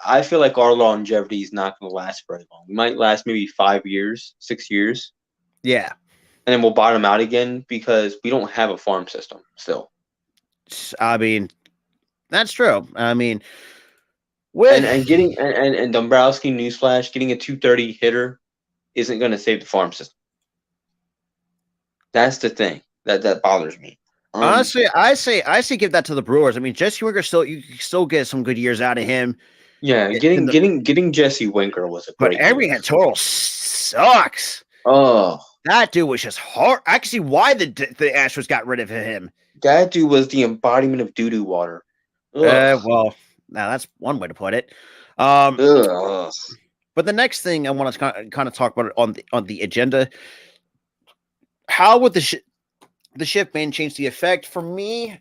S4: I feel like our longevity is not going to last very long. We might last maybe 5 years, 6 years,
S3: Yeah,
S4: and then we'll bottom out again because we don't have a farm system still.
S3: I mean that's true. I mean, with
S4: And getting and Dombrowski, newsflash, getting a 230 hitter isn't going to save the farm system. That's the thing that bothers me.
S3: honestly, I say give that to the Brewers. I mean, Jesse Winker you can still get some good years out of him.
S4: Yeah, getting Jesse Winker was a
S3: But
S4: great.
S3: Abraham Toro sucks.
S4: Oh,
S3: That dude was just hard. I can see why the Astros got rid of him.
S4: that dude was the embodiment of doo-doo water. Ugh.
S3: Well, now that's one way to put it. But the next thing I want to kind of talk about on the agenda, how would the shift ban change the effect? For me,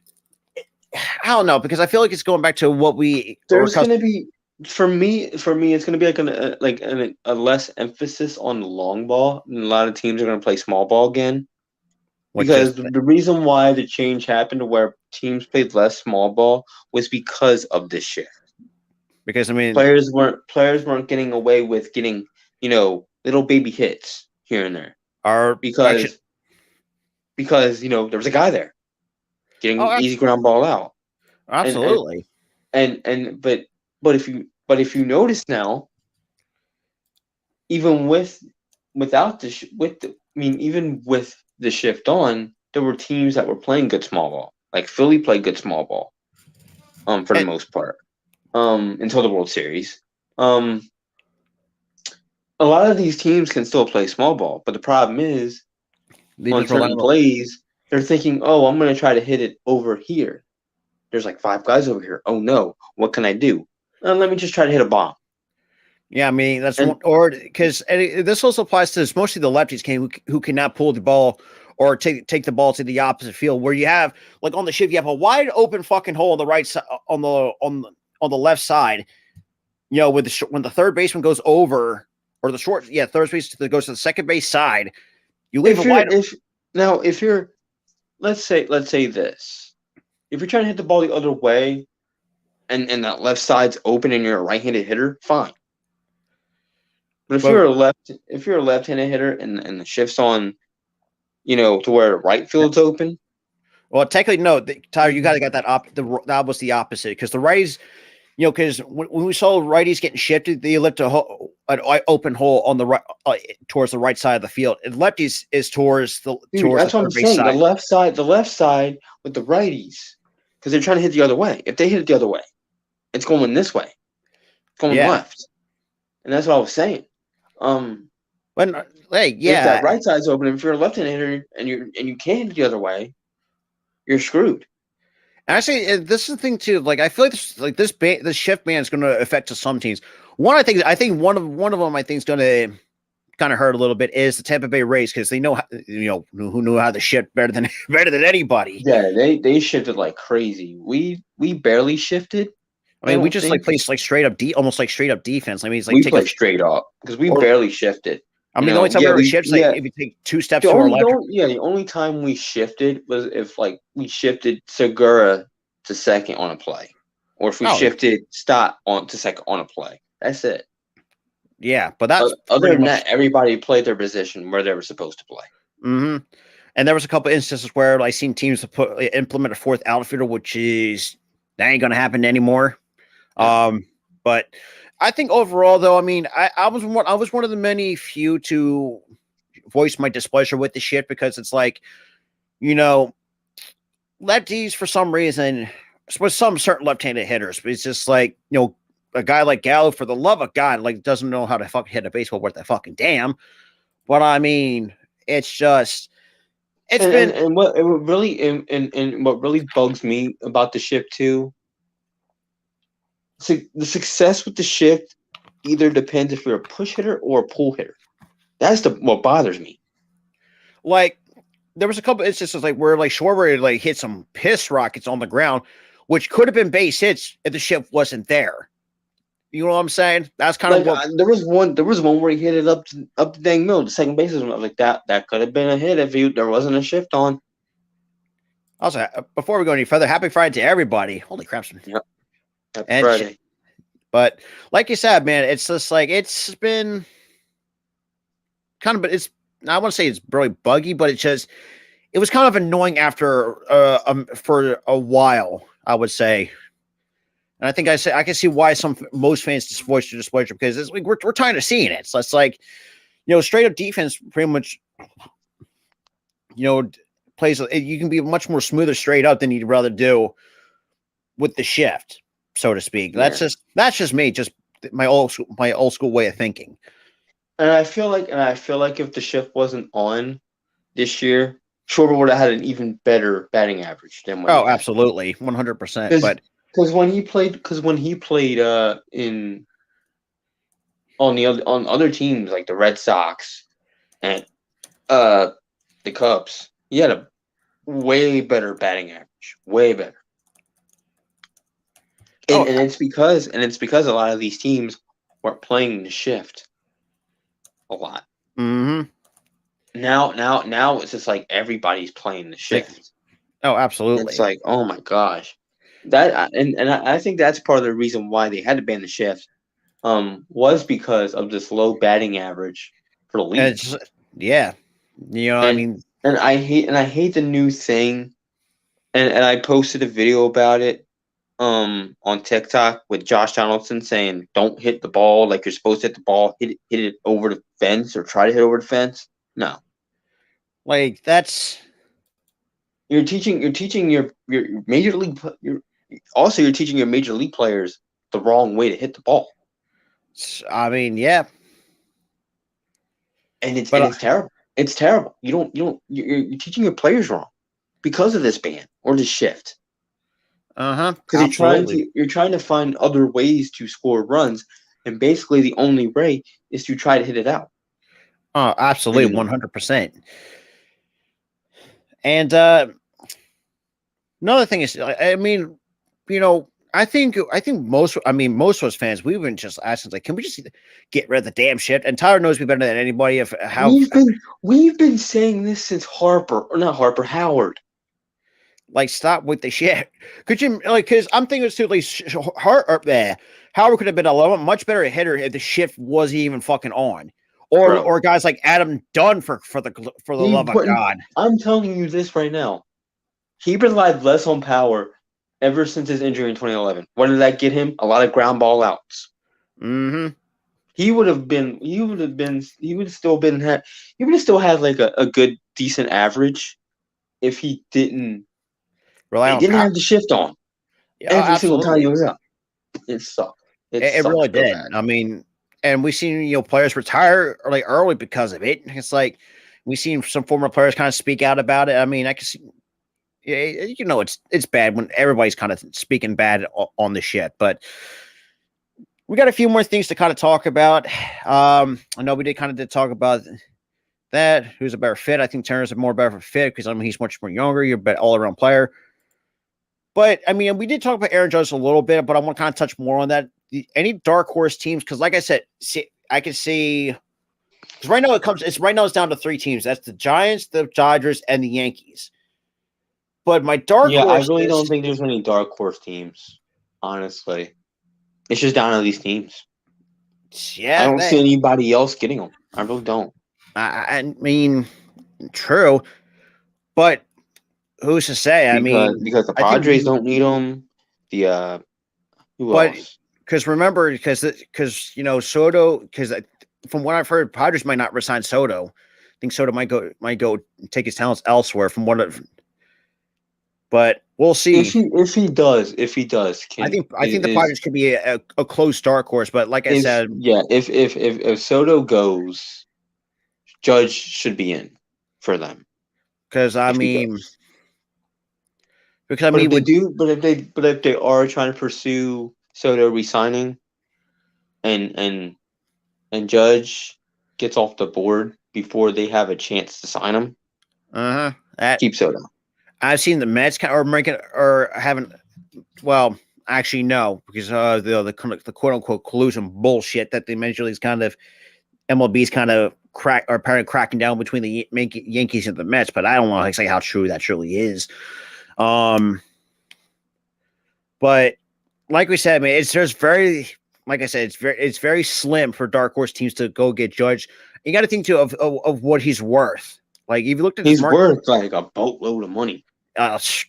S3: I don't know because I feel like it's going back to what we.
S4: There's going to be for me, it's going to be a less emphasis on the long ball. And a lot of teams are going to play small ball again. Because the reason why the change happened to where teams played less small ball was because of this shift.
S3: Because I mean,
S4: players weren't getting away with getting little baby hits here and there. Because there was a guy there getting easy ground ball out.
S3: Absolutely.
S4: But if you notice now, even with the shift on, there were teams that were playing good small ball. Like Philly played good small ball, for the most part, until the World Series. A lot of these teams can still play small ball, but the problem is on certain plays, they're thinking, "Oh, I'm going to try to hit it over here. There's like 5 guys over here. Oh no, what can I do? Let me just try to hit a bomb."
S3: Yeah, I mean that's because this also applies to mostly the lefties who cannot pull the ball or take the ball to the opposite field. Where you have like on the shift, you have a wide open fucking hole on the right side on the left side. When the third baseman goes over or the short, third baseman goes to the second base side, you leave a wide.
S4: If you're, let's say this, if you're trying to hit the ball the other way, and that left side's open and you're a right-handed hitter, fine. But if you're a left-handed hitter and the shift's on, to where right field's open.
S3: Well, technically, no, Tyler, you got to get that that was the opposite because the righties, because when we saw righties getting shifted, they left an open hole on the right towards the right side of the field, and lefties is towards the
S4: that's what I'm saying. Side. The left side with the righties, because they're trying to hit the other way. If they hit it the other way, it's going this way. It's going
S3: Yeah.
S4: left. And that's what I was saying.
S3: When hey,
S4: If
S3: yeah,
S4: that right side's open, if you're a left-handed hitter and you can't hit the other way, you're screwed.
S3: actually, this is the thing too. Like, I feel like this shift ban is going to affect to some teams. I think one of them, I think, is going to kind of hurt a little bit is the Tampa Bay Rays because they know, who knew how to shift better than anybody.
S4: Yeah, they shifted like crazy. We barely shifted.
S3: I mean, we just like play like straight up almost like straight up defense. I mean, it's like
S4: we play straight up because we barely shifted.
S3: I mean, the only time we ever shifts, like if you take 2 steps to our left.
S4: The only time we shifted was if like we shifted Segura to second on a play, or if we shifted Stott to second on a play. That's it.
S3: Yeah, but that's
S4: other than that, everybody played their position where they were supposed to play.
S3: Mm-hmm. And there was a couple instances where I seen teams implement a 4th outfielder, which is that ain't gonna happen anymore. But I think overall, though, I mean, I was one of the many few to voice my displeasure with the shit because it's like, lefties for some reason, with some certain left-handed hitters, but it's just like, a guy like Gallo, for the love of God, like doesn't know how to fucking hit a baseball worth a fucking damn. But I mean, it's just
S4: what really bugs me about the shift too. So the success with the shift either depends if you're a push hitter or a pull hitter. That's what bothers me.
S3: Like there was a couple instances like where like Schwarber like hit some piss rockets on the ground, which could have been base hits if the shift wasn't there. You know what I'm saying? That's kind of what
S4: there was one where he hit it up the dang middle, the second baseman. I was like that could have been a hit if there wasn't a shift on.
S3: Also, before we go any further, happy Friday to everybody. Holy crap.
S4: Yep. Happy Friday.
S3: But like you said, man, it's just like it's been kind of, but it's I want to say it's really buggy, but it was kind of annoying after for a while, I would say. And I think I can see why most fans voice their displeasure because it's like we're tired of seeing it. So it's like, straight up defense pretty much, plays. You can be much more smoother straight up than you'd rather do with the shift, so to speak. Yeah. That's just me, just my old school way of thinking.
S4: And I feel like if the shift wasn't on this year, Schwarber would have had an even better batting average than what.
S3: Oh, absolutely, 100%. But
S4: because when he played on other teams like the Red Sox and the Cubs, he had a way better batting average, way better. And it's because a lot of these teams weren't playing the shift a lot.
S3: Mm-hmm.
S4: Now it's just like everybody's playing the shift.
S3: Oh, absolutely.
S4: It's like, oh my gosh. I think that's part of the reason why they had to ban the shift, was because of this low batting average for the league.
S3: Yeah, I mean,
S4: and I hate the new thing, and I posted a video about it, on TikTok with Josh Donaldson saying, "Don't hit the ball like you're supposed to hit the ball. Hit it over the fence or try to hit over the fence." No,
S3: like that's
S4: you're teaching your major league you're teaching your major league players the wrong way to hit the ball.
S3: I mean, yeah.
S4: And it's terrible. It's terrible. You're teaching your players wrong because of this ban or this shift. Because you're trying to find other ways to score runs, and basically the only way is to try to hit it out.
S3: Oh, absolutely, 100%. And another thing is, I mean, I think most of us fans, we've been just asking, like, can we just get rid of the damn shit? And Tyler knows me better than anybody of how
S4: we've been saying this since Howard.
S3: Like, stop with the shit. Could you because I'm thinking it's too like Howard could have been a much better hitter if the shift wasn't even fucking on. Or guys like Adam Dunn for the love of God.
S4: I'm telling you this right now. He relied less on power ever since his injury in 2011. What did that get him? A lot of ground ball outs.
S3: Mm-hmm.
S4: He would have still had like a good, decent average if he didn't have the shift on every single time he was out. It sucked.
S3: It
S4: sucked
S3: really
S4: so
S3: did.
S4: bad.
S3: I mean, and we've seen players retire like early because of it. It's like we've seen some former players kind of speak out about it. I mean, I can see, it's bad when everybody's kind of speaking bad on the shit. But we got a few more things to kind of talk about. I know we did talk about that. Who's a better fit? I think Turner's a more better fit because he's much more younger. You're a better all around player. But I mean, we did talk about Aaron Judge a little bit, but I want to kind of touch more on that. Any dark horse teams? Because, like I said, I can see. Because right now it's down to 3 teams. That's the Giants, the Dodgers, and the Yankees. But my dark horse.
S4: I really don't think there's any dark horse teams. Honestly, it's just down to these teams.
S3: Yeah,
S4: I don't see anybody else getting them. I really don't.
S3: I mean, true, but who's to say?
S4: Because the Padres don't need them. Who else?
S3: Because remember, because Soto. Because from what I've heard, Padres might not resign Soto. I think Soto might go take his talents elsewhere. But we'll see.
S4: If he does,
S3: I think the Padres could be a close dark horse. But like I said,
S4: if Soto goes, Judge should be in for them.
S3: Because if
S4: they are trying to pursue Soto resigning, and Judge gets off the board before they have a chance to sign him, keep Soto.
S3: I've seen the Mets haven't. Well, actually, no, because the quote unquote collusion bullshit that the Major League's kind of MLB's kind of apparently cracking down between the Yankees and the Mets, but I don't know exactly how true that truly is. But like we said, man, it's very slim for dark horse teams to go get Judge. You got to think too of what he's worth. Like if you looked at
S4: worth like a boatload of money.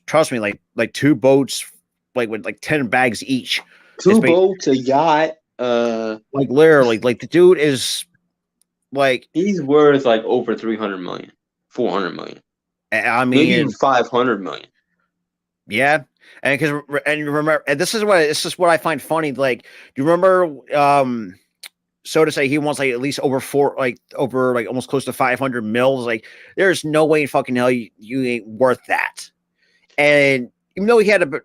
S3: Trust me, like 2 boats, like with like 10 bags each.
S4: 2 boats, a yacht.
S3: Like literally, like the dude is like
S4: he's worth like over 300 million, 400 million.
S3: I mean,
S4: maybe even 500 million.
S3: Yeah, and remember, and this is what I find funny. Like, do you remember? So to say he wants like at least over almost close to 500 mils. Like, there's no way in fucking hell you ain't worth that. And even though he had
S4: you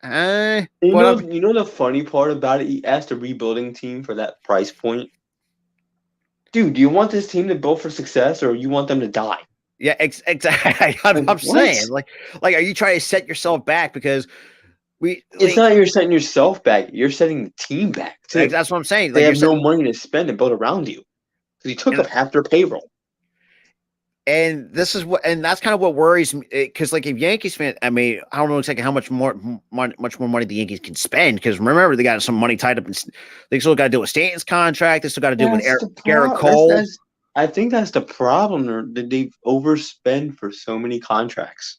S4: know the funny part about it, he asked a rebuilding team for that price point. Dude, do you want this team to build for success or you want them to die?
S3: Yeah, exactly. I'm saying, like, are you trying to set yourself back because
S4: it's not you're setting yourself back. You're setting the team back too.
S3: That's what I'm saying.
S4: They have no money to spend and build around you because you took up half their payroll.
S3: And that's kind of what worries me. Because like if Yankees fan, I mean, I don't know exactly how much more money the Yankees can spend. Because remember, they got some money tied up, they still got to deal with Stanton's contract. They still got to deal with Garrett Cole.
S4: I think that's the problem. That they overspend for so many contracts.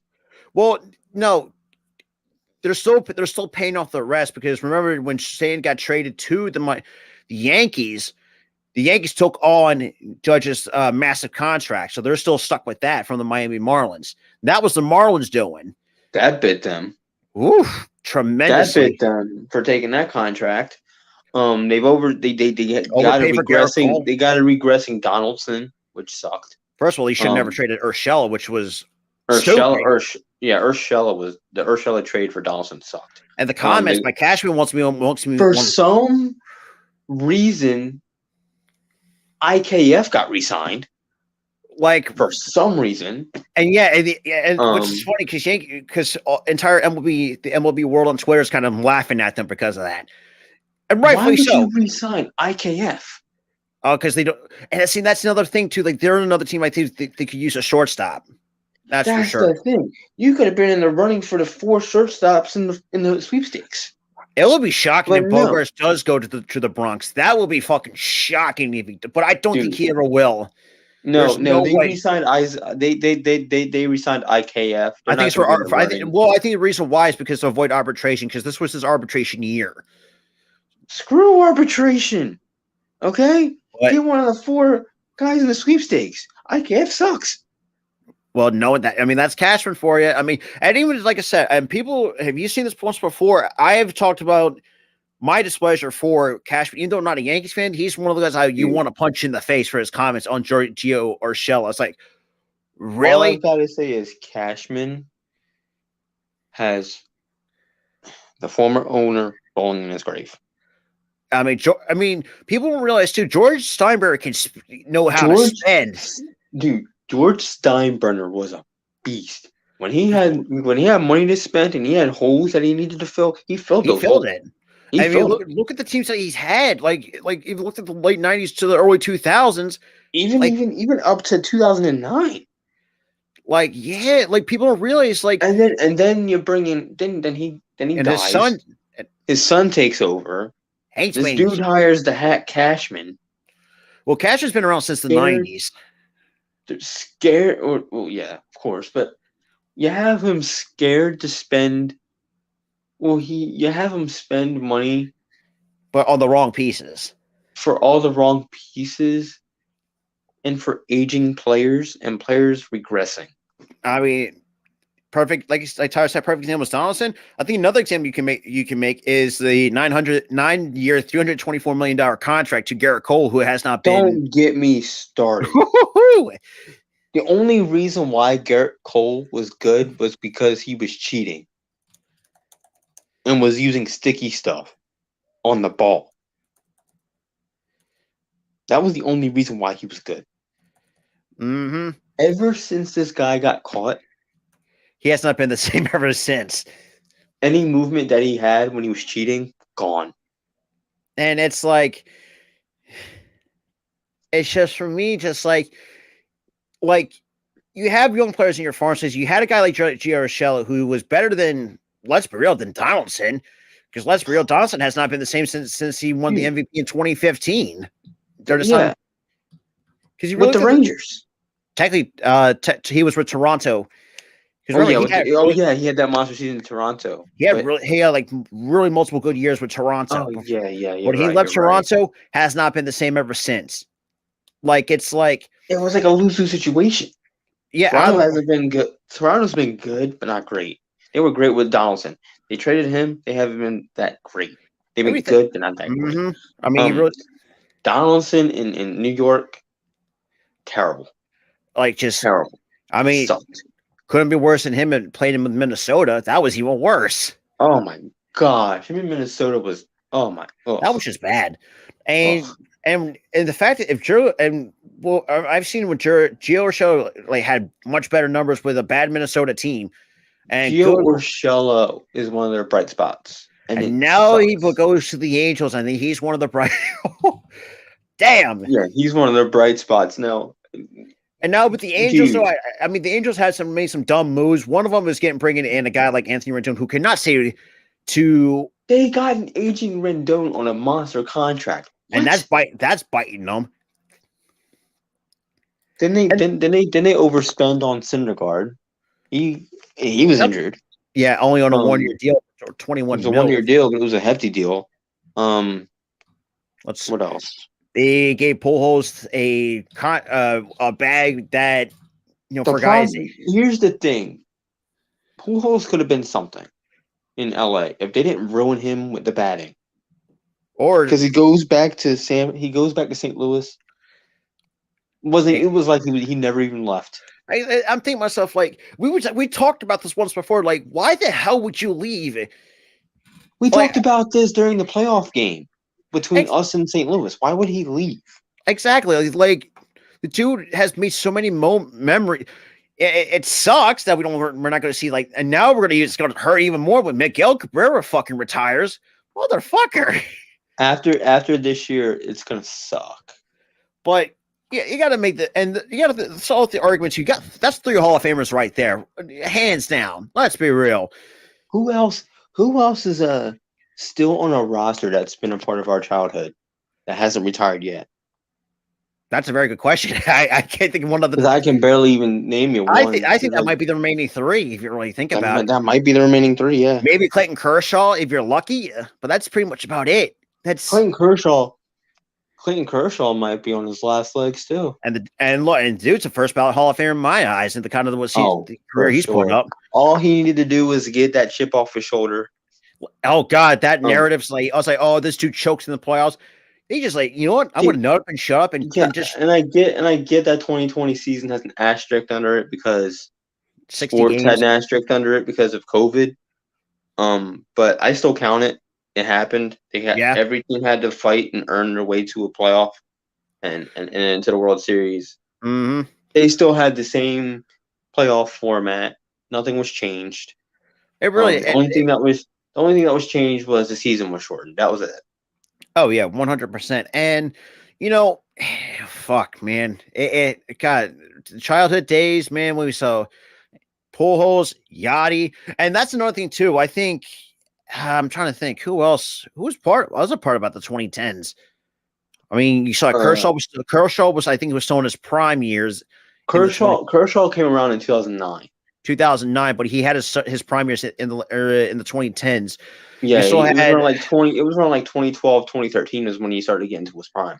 S3: Well, no. They're still paying off the rest because remember when Stanton got traded to the Yankees, the Yankees took on Judge's massive contract, so they're still stuck with that from the Miami Marlins. That was the Marlins doing.
S4: That bit them.
S3: Oof, tremendously.
S4: That bit them for taking that contract. They got a regressing Donaldson, which sucked.
S3: First of all, he should have never traded Urshela, which was
S4: Urshela trade for Donaldson sucked.
S3: And the comments by Cashman wants me
S4: for some reason. IKF got re-signed, like for some reason,
S3: and which is funny because entire the MLB world on Twitter is kind of laughing at them because of that, and rightfully so.
S4: Why would you re-sign IKF?
S3: Because they don't, and see that's another thing too. Like they're another team I think they could use a shortstop. That's for sure.
S4: The thing. You could have been in the running for the 4 shortstops in the sweepstakes.
S3: It will be shocking if Bogaerts does go to the Bronx. That will be fucking shocking. But I don't think he ever will.
S4: No, they re-signed they re-signed IKF.
S3: I think it's for I think the reason why is because to avoid arbitration, because this was his arbitration year.
S4: Screw arbitration. Okay? Get one of the 4 guys in the sweepstakes. IKF sucks.
S3: Well, knowing that, I mean, that's Cashman for you. I mean, and even like I said, and people, have you seen this once before? I have talked about my displeasure for Cashman, even though I'm not a Yankees fan, he's one of the guys you want to punch in the face for his comments on Gio Urshela. It's like, really?
S4: All I've got to say is Cashman has the former owner falling in his grave.
S3: I mean, people don't realize too. George Steinbrenner can know how to spend.
S4: Dude, George Steinbrenner was a beast. When he had money to spend and he had holes that he needed to fill, he filled those holes.
S3: It. I mean, look at the teams that he's had. Like if you look at the late '90s to the early 2000s,
S4: even up to 2009.
S3: Like, yeah, like people don't realize, like,
S4: and then you bring in then he dies. His son takes over. This dude hires the Hat Cashman.
S3: Well, Cashman's been around since the '90s.
S4: They're scared, yeah, of course, but you have him scared to spend. Well, you have him spend money,
S3: but on the wrong pieces. For
S4: all the wrong pieces, and for aging players and players regressing.
S3: I mean, perfect. Like Tyler said, perfect example was Donaldson. I think another example you can make is the 9-year, $324 million contract to Garrett Cole, who has not been.
S4: Don't get me started. The only reason why Garrett Cole was good was because he was cheating and was using sticky stuff on the ball. That was the only reason why he was good.
S3: Mm-hmm.
S4: Ever since this guy got caught,
S3: he has not been the same ever since.
S4: Any movement that he had when he was cheating, gone.
S3: And it's like, it's just for me, just like you have young players in your farm systems. You had a guy like Gio Urshela who was better than, let's be real, than Donaldson, because let's be real, Donaldson has not been the same since he won the MVP in 2015. They're just not, because
S4: with the Rangers.
S3: Technically, he was with Toronto.
S4: He had that monster season in Toronto.
S3: He had really multiple good years with Toronto.
S4: Oh, yeah.
S3: When he left Toronto, has not been the same ever since. Like, it's like
S4: it was like a lose-lose situation.
S3: Yeah,
S4: Toronto hasn't been good. Toronto's been good, but not great. They were great with Donaldson. They traded him. They haven't been that great. They've been good, but not that great.
S3: I mean,
S4: Donaldson in New York, terrible.
S3: Like, just
S4: terrible.
S3: I mean, couldn't be worse than him and playing him with Minnesota. That was even worse.
S4: Oh my gosh, him in Minnesota was that
S3: was just bad. And the fact that I've seen with Gio Urshela had much better numbers with a bad Minnesota team. And
S4: Gio Urshela is one of their bright spots.
S3: And now he goes to the Angels. I think he's one of the bright. Damn.
S4: Yeah, he's one of their bright spots now.
S3: And now with the Angels, though, I mean, the Angels made some dumb moves. One of them was bringing in a guy like Anthony Rendon, who cannot say to.
S4: They got an aging Rendon on a monster contract,
S3: and that's biting them.
S4: Then they overspend on Syndergaard. He was injured.
S3: Yeah, only on a 1-year deal or 21.
S4: It was a 1-year deal, but it was a hefty deal. What else?
S3: They gave Pujols a bag that, for guys.
S4: Here's the thing. Pujols could have been something in LA if they didn't ruin him with the batting. Or because he goes back to St. Louis. It was like he never even left.
S3: I'm thinking to myself, like, we talked about this once before. Like, why the hell would you leave?
S4: We talked about this during the playoff game between us and St. Louis. Why would he leave?
S3: Exactly. Like, the dude has made so many memory. It sucks that we're not going to see, like, and now it's going to hurt even more when Miguel Cabrera fucking retires. Motherfucker.
S4: After this year, it's going to suck.
S3: But yeah, you got to make you got to solve the arguments. That's 3 Hall of Famers right there, hands down. Let's be real.
S4: Who else is still on a roster that's been a part of our childhood that hasn't retired yet?
S3: That's a very good question. I can't think of one of the.
S4: Because I can barely even name you one.
S3: I think that might be the remaining 3 if you really think about it.
S4: That might be the remaining 3, yeah.
S3: Maybe Clayton Kershaw if you're lucky, but that's pretty much about it. That's
S4: Clayton Kershaw. Clayton Kershaw might be on his last legs too.
S3: And dude's a first ballot Hall of Famer in my eyes, and the kind of the career he's put up.
S4: All he needed to do was get that chip off his shoulder
S3: Oh God, that narrative's like I was like, oh, this dude chokes in the playoffs. He just like, you know what? I'm
S4: Dude,
S3: gonna nut up and shut up
S4: yeah,
S3: and just
S4: and I get that 2020 season has an asterisk under it because
S3: 60
S4: sports had
S3: games.
S4: an asterisk under it because of COVID. But I still count it. It happened.
S3: Yeah.
S4: Every team had to fight and earn their way to a playoff and into the World Series.
S3: Mm-hmm.
S4: They still had the same playoff format. Nothing was changed.
S3: It really
S4: The only thing that was changed was the season was shortened. That was it.
S3: Oh yeah, 100%. And you know, fuck, man, it got childhood days, man. When we saw Pujols, Yachty, and that's another thing too. I think I'm trying to think who else who was a part about the 2010s. I mean, you saw Kershaw was I think he was still in his prime years.
S4: Kershaw came around in 2009.
S3: 2009, but he had his prime years in the 2010s.
S4: Yeah, it was around like 2012, 2013 is when he started getting to his prime.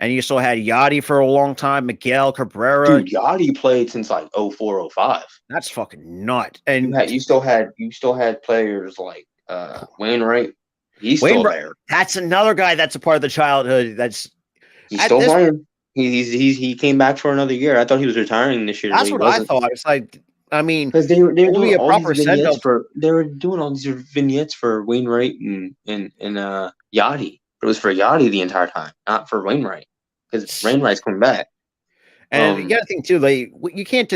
S3: And you still had Yachty for a long time, Miguel Cabrera.
S4: Dude, Yachty played since like 04, 05.
S3: That's fucking nut. And
S4: you still had players like Wainwright. He's still there.
S3: That's another guy that's a part of the childhood.
S4: He's still playing. He came back for another year. I thought he was retiring this year.
S3: That's what I thought. It's like, I mean,
S4: because they were doing
S3: a proper
S4: vignettes they were doing all these vignettes for Wainwright and Yachty. It was for Yachty the entire time, not for Wainwright, because Wainwright's coming back.
S3: And you got to think too, like you can't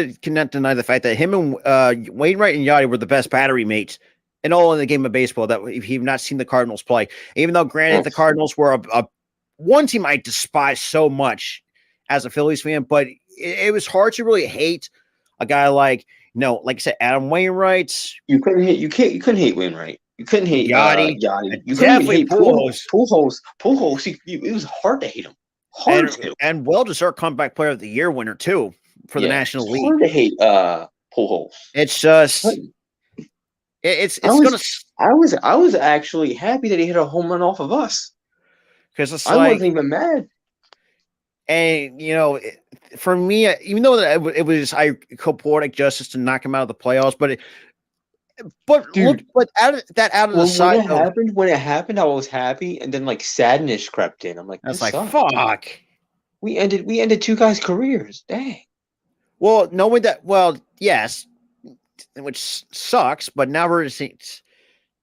S3: deny the fact that him and Wainwright and Yachty were the best battery mates and all in the game of baseball. That if you've not seen the Cardinals play, even though granted the Cardinals were a one team I despise so much as a Phillies fan, but it was hard to really hate a guy like like I said, Adam Wainwright.
S4: You couldn't hate Wainwright. You couldn't hate
S3: Yachty.
S4: You couldn't hate
S3: Pujols.
S4: Pujols. It was hard to hate him.
S3: And well-deserved comeback player of the year winner too for the National League.
S4: Hard to hate Pujols.
S3: It's just
S4: I was actually happy that he hit a home run off of us
S3: because
S4: I wasn't even mad.
S3: And for me, even though it was poetic justice to knock him out of the playoffs, but out of the side
S4: when it happened, I was happy, and then like sadness crept in. I'm like,
S3: that's like fuck.
S4: We ended two guys' careers. Dang.
S3: Well, knowing that, yes, which sucks, but now we're just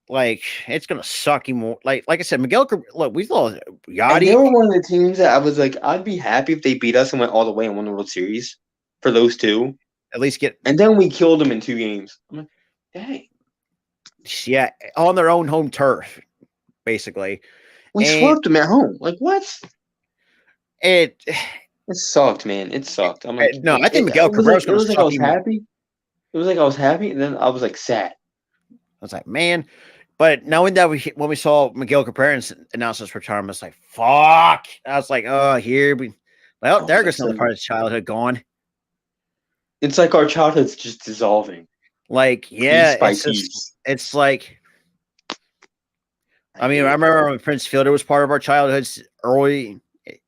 S3: like it's gonna suck even more. Like I said, Miguel. Look, we thought Yachty.
S4: They were one of the teams that I was like, I'd be happy if they beat us and went all the way and won the World Series for those two.
S3: At least
S4: and then we killed them in 2 games. I'm like, dang.
S3: Yeah, on their own home turf, basically.
S4: We swept them at home. Like what?
S3: It
S4: sucked, man. It sucked. I'm like,
S3: no, I think Miguel Cabrera's going to suck.
S4: I was happy. It was like I was happy, and then I was like sad.
S3: I was like, man. But knowing that when we saw Miguel Cabrera announce his retirement, it's like, fuck. I was like, oh, there goes another part of childhood gone.
S4: It's like our childhood's just dissolving.
S3: Like, yeah, it's like, I mean, I remember when Prince Fielder was part of our childhoods early.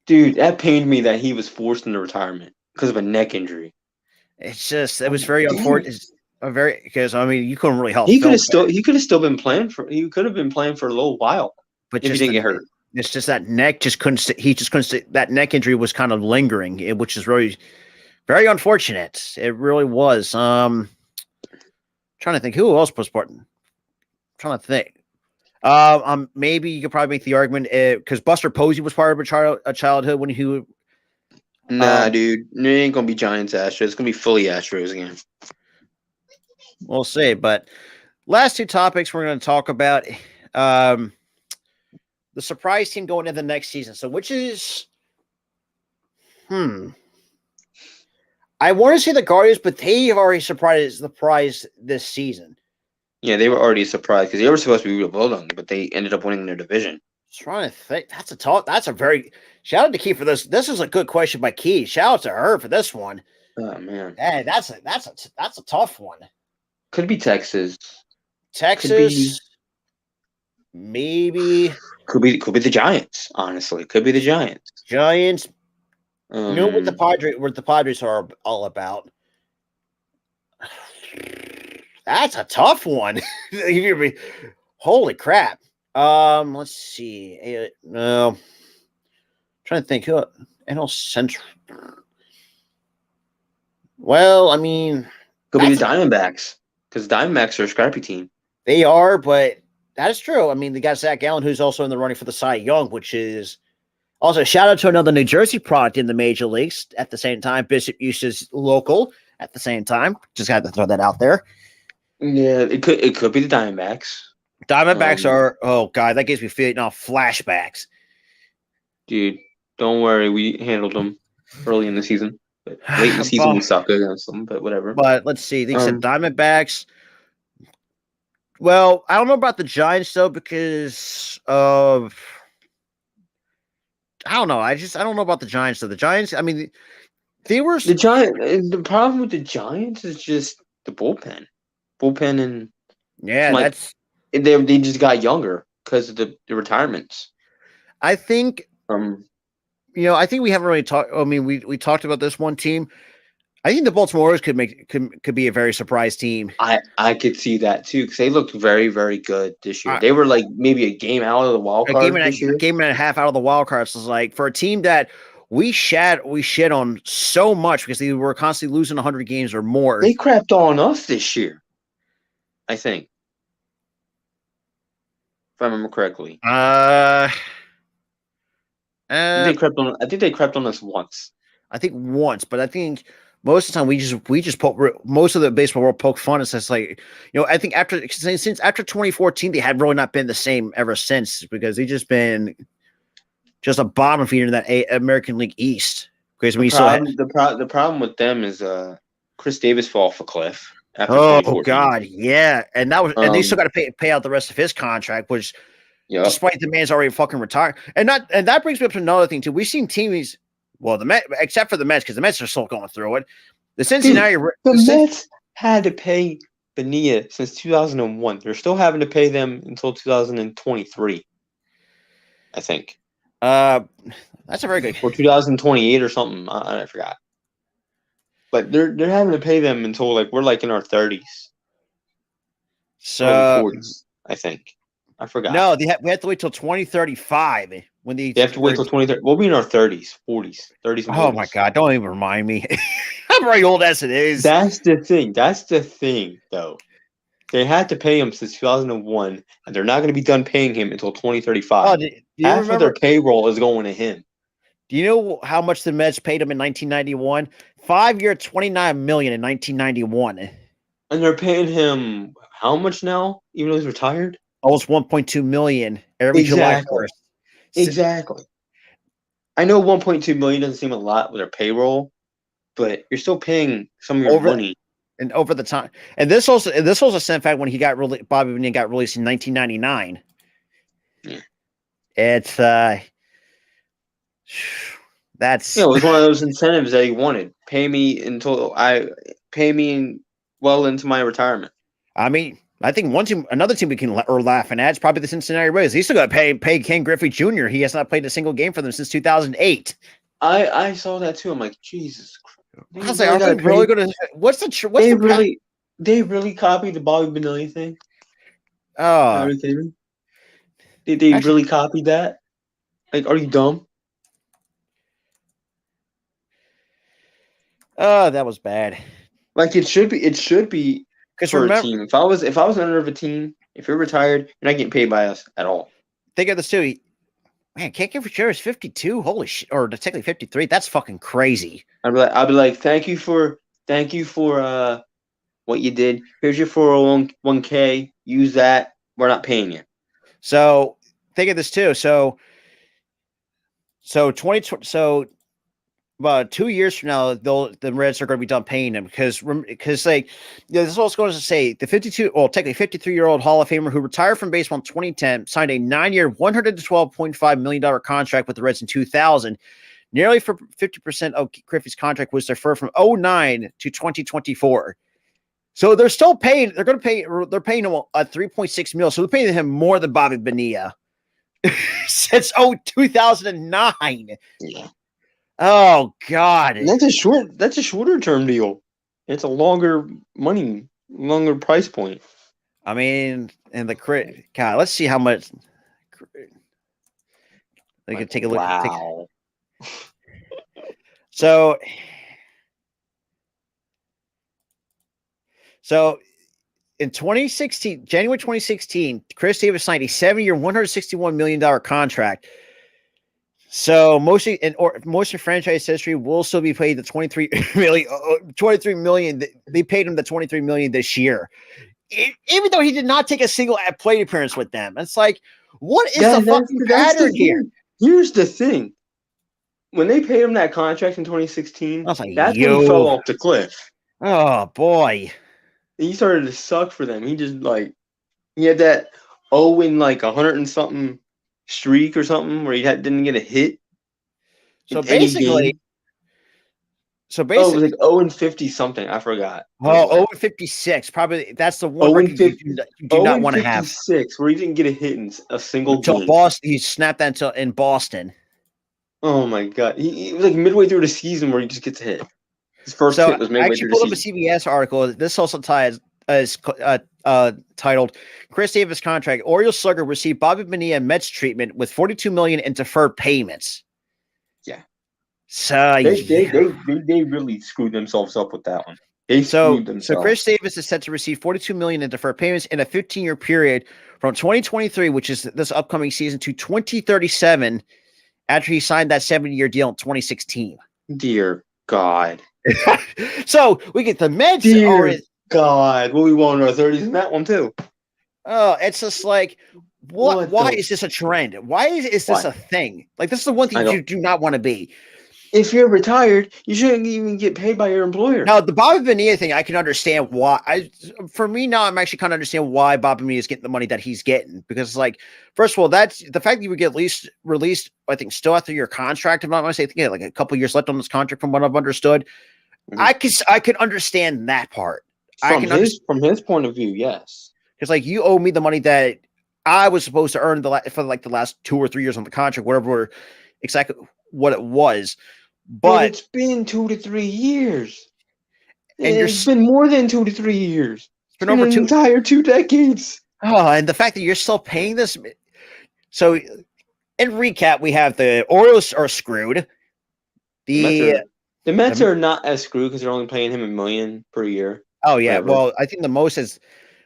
S4: Dude, that pained me that he was forced into retirement because of a neck injury.
S3: It's just, it was very unfortunate. Because I mean, you couldn't really help.
S4: He could have still been playing for. He could have been playing for a little while,
S3: but
S4: if he didn't get hurt.
S3: It's just that neck just couldn't. He just couldn't. That neck injury was kind of lingering, which is really very unfortunate. It really was. Trying to think who else was part. Trying to think. Maybe you could probably make the argument because Buster Posey was part of a childhood when he.
S4: Nah, dude, it ain't gonna be Giants Astros. It's gonna be Philly Astros again.
S3: We'll see. But last 2 topics we're going to talk about the surprise team going into the next season. So which is I want to say the Guardians, but they have already surprised this season.
S4: Yeah, they were already surprised because they were supposed to be real Bulldogs, but they ended up winning their division.
S3: Trying to think. That's a very shout out to Key for this. This is a good question by Key. Shout out to her for this one.
S4: Oh man.
S3: Hey, that's a tough one.
S4: Could be Texas.
S3: Maybe.
S4: Could be the Giants, honestly. Could be the Giants.
S3: Giants. You know what the Padres are all about. That's a tough one. Holy crap. Let's see. Trying to think who NL Central. Well, I mean,
S4: Could be
S3: that's
S4: the Diamondbacks because Diamondbacks are a scrappy team.
S3: they are, but that is true. I mean, they got Zach Allen, who's also in the running for the Cy Young, which is also shout out to another New Jersey product in the major leagues. At the same time, Bishop Eustace local. At the same time, just had to throw that out there.
S4: Yeah, it could be the Diamondbacks.
S3: Diamondbacks are oh god, that gives me flashbacks.
S4: Dude, don't worry, we handled them early in the season. But late in the season, we suck against them. But whatever.
S3: But let's see. They said Diamondbacks. Well, I don't know about the Giants though because of I don't know. I don't know about the Giants though. The Giants. I mean, they were
S4: the Giant. The problem with the Giants is just the bullpen, and
S3: yeah,
S4: like,
S3: that's
S4: they just got younger because of the retirements.
S3: I think I think we haven't really talked. I mean, we talked about this one team. I think the Baltimore Orioles could be a very surprise team.
S4: I could see that too because they looked very, very good this year. They were like maybe a game out of the wild card this year.
S3: A game and a half out of the wild cards. So like for a team that we shit on so much because they were constantly losing 100 games or more.
S4: They crapped on us this year, I think, if I remember correctly.
S3: I
S4: think they crept on us once.
S3: I think once, but I think most of the time we just most of the baseball world poke fun. It's just like I think since after 2014 they had really not been the same ever since because they just been just a bottom feeder in that American League East. Because
S4: the problem with them is Chris Davis fell off a cliff.
S3: Oh God, yeah, and that was and they still got to pay out the rest of his contract, which. Yep. Despite the man's already fucking retired, and that brings me up to another thing too. We've seen teams, well, the Mets, except for the Mets, because the Mets are still going through it. The Cincinnati,
S4: Mets had to pay Bonilla since 2001. They're still having to pay them until 2023, I think.
S3: That's a very good.
S4: Or 2028 or something. I forgot. But they're having to pay them until we're in our 30s,
S3: so
S4: 40s, I think. I forgot.
S3: No, we have to wait till 2035 when they
S4: have to wait till 2030. We'll be in our 30s, 40s, 30s. And 40s.
S3: Oh my God! Don't even remind me. I'm very old as it is.
S4: That's the thing, though. They had to pay him since 2001, and they're not going to be done paying him until 2035. Half of their payroll is going to him.
S3: Do you know how much the Mets paid him in 1991? 5-year, $29 million in 1991.
S4: And they're paying him how much now? Even though he's retired.
S3: Almost $1.2 million every July 1st.
S4: Exactly. I know $1.2 million doesn't seem a lot with their payroll, but you're still paying some of your money.
S3: And over the time, and this was a sad fact when Bobby Bonilla got released in 1999.
S4: Yeah,
S3: it's that's
S4: it was one of those incentives that he wanted. Pay me well into my retirement.
S3: I mean. I think another team we can laughing at is probably the Cincinnati Reds. He's still got to pay Ken Griffey Jr. He has not played a single game for them since 2008.
S4: I saw that too. I'm like, Jesus Christ.
S3: I was like, are they really going to?
S4: They really copied the Bobby Bonilla thing.
S3: Oh,
S4: did they really copy that? Like, are you dumb?
S3: Oh, that was bad.
S4: Like it should be. It should be. Because for a team, if I was owner of a team, if you're retired, you're not getting paid by us at all.
S3: Think of this too. Man, Ken Griffey Jr. is 52. Holy shit, or technically 53. That's fucking crazy.
S4: I'd be like, thank you for what you did. Here's your 401k. Use that. We're not paying you.
S3: So think of this too. So about 2 years from now, the Reds are going to be done paying him because this is also going to say the 53-year-old Hall of Famer who retired from baseball in 2010 signed a 9-year, $112.5 million contract with the Reds in 2000. Nearly for 50% of Griffey's contract was deferred from 2009 to 2024. So they're still paying. They're paying him a $3.6 million. So they're paying him more than Bobby Bonilla since 2009.
S4: Yeah.
S3: Oh God!
S4: And that's a shorter term deal. It's a longer price point.
S3: I mean, and the crit. God, let's see how much. They can take a look.
S5: Wow.
S3: So in 2016, January 2016, Chris Davis signed a 7-year, $161 million contract. So mostly in franchise history will still be paid the 23 million. They paid him the 23 million this year. Even though he did not take a single plate appearance with them. It's like, what is the fucking pattern here?
S5: Here's the thing. When they paid him that contract in 2016,
S3: I was like,
S5: that's when he fell off the cliff.
S3: Oh boy.
S5: He started to suck for them. He just he had that 100 and something streak or something where he didn't get a hit.
S3: So basically,
S5: it was like 0 and 50 something. I forgot.
S3: 0 and 56. Probably that's the one record you do not want to have.
S5: 56, where he didn't get a hit in a single
S3: until
S5: game.
S3: Boston. He snapped that in Boston.
S5: Oh my god! He was like midway through the season where he just gets a hit. His first hit was midway through the season. I actually pulled up a CBS article. This also ties titled "Chris Davis Contract." Orioles slugger received Bobby Bonilla Mets treatment with $42 million in deferred payments. Yeah.
S3: So
S5: they really screwed themselves up with that one. So
S3: Chris Davis is set to receive $42 million in deferred payments in a 15-year period from 2023, which is this upcoming season, to 2037. After he signed that 7-year deal in 2016.
S5: Dear God.
S3: So we get the Mets.
S5: Dear God. We'll be well in our 30s in that one too.
S3: Oh, it's just like, why is this a trend? Why is this a thing? Like, this is the one thing you do not want to be.
S5: If you're retired, you shouldn't even get paid by your employer.
S3: Now, the Bobby Bonilla thing, I can understand why. For me now, I'm actually kind of understand why Bobby Bonilla is getting the money that he's getting. Because, like, first of all, that's the fact that you would get released, I think, still after your contract. If I'm not mistaken, like a couple years left on this contract, from what I've understood. Mm-hmm. I can understand that part.
S5: From his point of view, yes.
S3: Because, like, you owe me the money that I was supposed to earn for the last 2 or 3 years on the contract, whatever exactly what it was. But
S5: it's been 2 to 3 years. And it's been more than 2 to 3 years. It's been over an entire 2 decades.
S3: Oh, and the fact that you're still paying this. So, in recap, we have the Orioles are screwed.
S5: The Mets are not as screwed because they're only paying him $1 million per year.
S3: Oh yeah, well, I think the most is,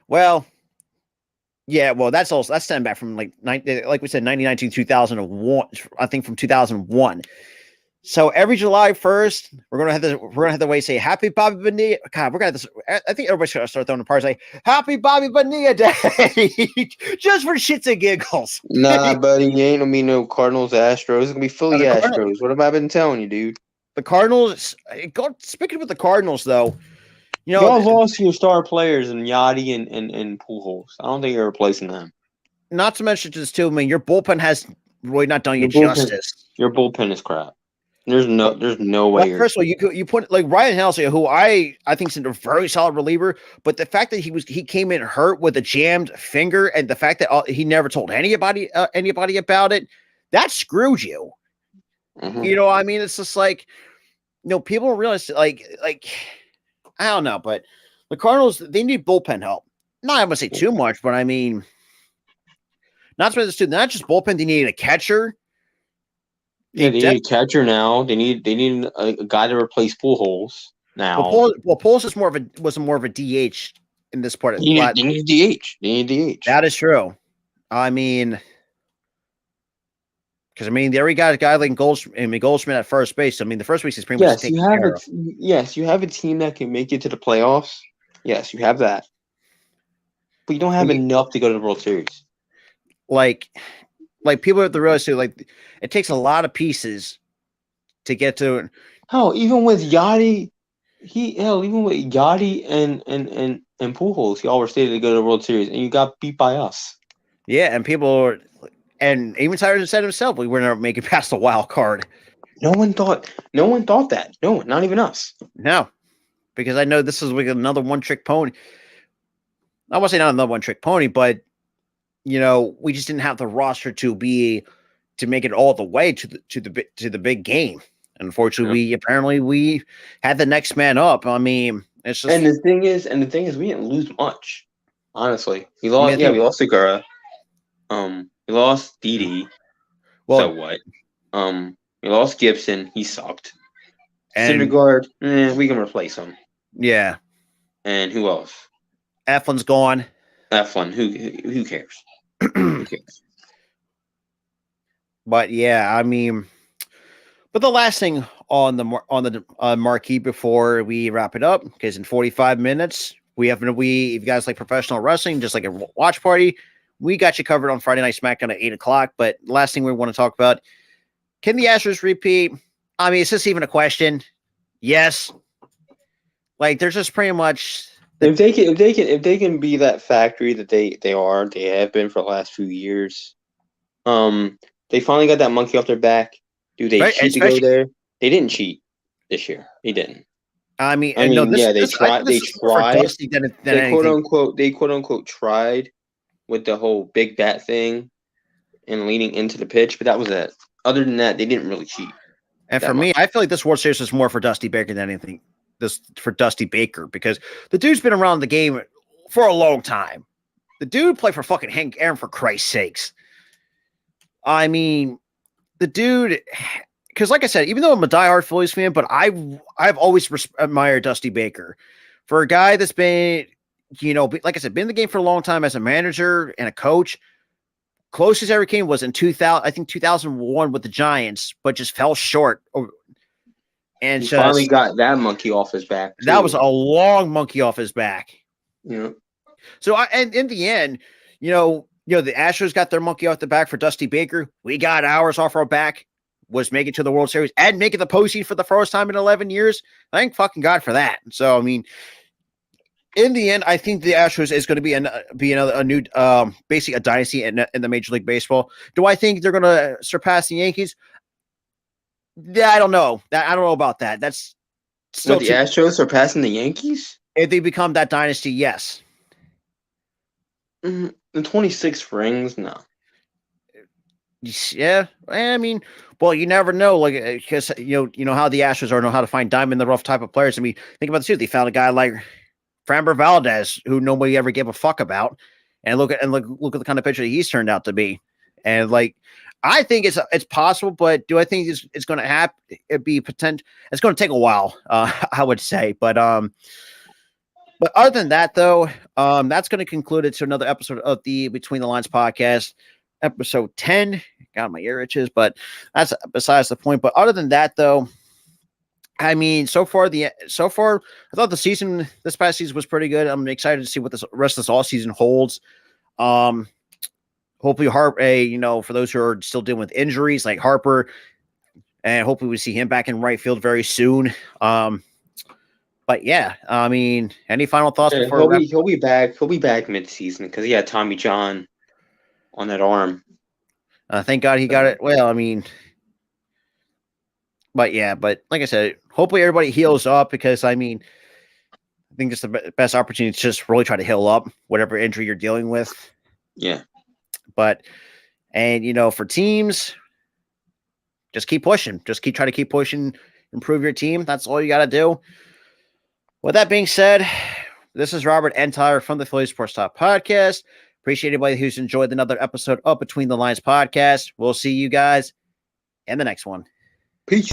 S3: that's stemming back from like we said, 99 to 2001. I think from 2001. So every July 1st, we're gonna have the way say Happy Bobby Bonilla. God, we're gonna have this. I think everybody's gonna start throwing a party, say Happy Bobby Bonilla Day, just for shits and giggles.
S5: Nah, buddy, you ain't gonna be no Cardinals Astros. It's gonna be Philly Astros. What have I been telling you, dude?
S3: The Cardinals. Speaking of the Cardinals, though,
S5: y'all lost your star players in Yachty and Pujols. I don't think you're replacing them.
S3: Not to mention this too. I mean, your bullpen has really not done you justice.
S5: Your bullpen is crap. There's no way.
S3: Well, first of all, you put like Ryan Helsley, who I think is a very solid reliever, but the fact that he came in hurt with a jammed finger, and the fact that he never told anybody about it, that screwed you. Mm-hmm. You know, I mean, it's just like, people don't realize like I don't know, but the Cardinals, they need bullpen help. Not I'm gonna say too much, but I mean, not just bullpen. They need a catcher.
S5: Yeah, they need a catcher now. They need a guy to replace Pujols now.
S3: Pujols was more of a DH in this part of the
S5: They need a DH. They need a DH.
S3: That is true. I mean, because they already got a guy like Goldschmidt at first base. I mean, the first base is pretty much taken care of.
S5: Yes, you have a team that can make it to the playoffs. Yes, you have that, but you don't have enough to go to the World Series.
S3: Like people have to realize too, like it takes a lot of pieces to get to it.
S5: Oh, even with Yachty, and Pujols, y'all were stated to go to the World Series, and you got beat by us.
S3: Yeah, and even Tyrus said himself, we were never making past the wild card.
S5: No one thought that. No one, not even us.
S3: No, because I know this is like another one-trick pony. I want to say not another one-trick pony, but we just didn't have the roster to make it all the way to the big game. Unfortunately, we had the next man up. I mean, it's just
S5: and the thing is, we didn't lose much. Honestly, we lost.
S3: think-
S5: We lost Segura. We lost Didi.
S3: Well,
S5: So what? We lost Gibson. He sucked.
S3: and
S5: Syndergaard, we can replace him.
S3: yeah,
S5: And who else?
S3: Eflin's gone.
S5: Eflin. Who cares? Who cares?
S3: But yeah, I mean, but the last thing on the marquee before we wrap it up, because in 45 minutes if you guys like professional wrestling, just like a watch party, we got you covered on Friday Night SmackDown at 8:00. But last thing we want to talk about: can the Astros repeat? I mean, is this even a question? Yes. Like, there's just pretty much.
S5: If they can be that factory that they have been for the last few years. They finally got that monkey off their back. Do they
S3: Right,
S5: cheat to go there? They didn't cheat this year. They didn't.
S3: I mean,
S5: no,
S3: this,
S5: they
S3: this, I
S5: tried.
S3: think
S5: They
S3: this is more for
S5: tried.
S3: Dusty than
S5: They
S3: anything.
S5: quote unquote tried with the whole big bat thing and leading into the pitch, but that was it. Other than that, they didn't really cheat.
S3: And
S5: that
S3: for me,
S5: much.
S3: I feel like this World Series is more for Dusty Baker than anything. This for Dusty Baker, because the dude's been around the game for a long time. The dude played for fucking Hank Aaron, for Christ's sakes. I mean, the dude, because like I said, even though I'm a diehard Phillies fan, but I've always admired Dusty Baker for a guy that's been, like I said, been in the game for a long time as a manager and a coach. Closest ever came was in 2001 with the Giants, but just fell short. And
S5: He
S3: just,
S5: finally got that monkey off his back.
S3: that
S5: too.
S3: was a long monkey off his back.
S5: Yeah.
S3: So and in the end, the Astros got their monkey off the back for Dusty Baker. We got ours off our back, was make it to the World Series and make it the postseason for the first time in 11 years. Thank fucking God for that. So, I mean, in the end, I think the Astros is going to be a new, basically a dynasty in the Major League Baseball. Do I think they're going to surpass the Yankees? Yeah, I don't know. I don't know about that. That's still
S5: the Astros surpassing the Yankees?
S3: if they become that dynasty, yes.
S5: The 26 rings, no.
S3: Yeah, I mean, well, you never know, like, because you know how the Astros know how to find diamond in the rough type of players. I mean, think about this too. They found a guy like Framber Valdez, who nobody ever gave a fuck about, and look at the kind of pitcher he's turned out to be. And like, I think it's possible, but do I think it's going to happen? It'd be potential. It's going to take a while, I would say. But other than that, though, that's going to conclude it to another episode of the Between the Lines podcast, episode 10. God, my ear itches, but that's besides the point. But other than that, though, I mean, so far, I thought this past season was pretty good. I'm excited to see what the rest of this all season holds. Hopefully Harper, for those who are still dealing with injuries like Harper, and hopefully we see him back in right field very soon. But yeah, I mean, any final thoughts before
S5: he'll be back? He'll be back mid-season because he had Tommy John on that arm.
S3: Thank God he got it. Well, I mean, but like I said, hopefully everybody heals up because I mean, I think it's the best opportunity to just really try to heal up whatever injury you're dealing with.
S5: Yeah.
S3: But, and for teams, just keep pushing. Just try to keep pushing, improve your team. That's all you got to do. With that being said, this is Robert Entire from the Philly Sports Talk Podcast. Appreciate anybody who's enjoyed another episode of Between the Lines Podcast. We'll see you guys in the next one.
S5: Peace.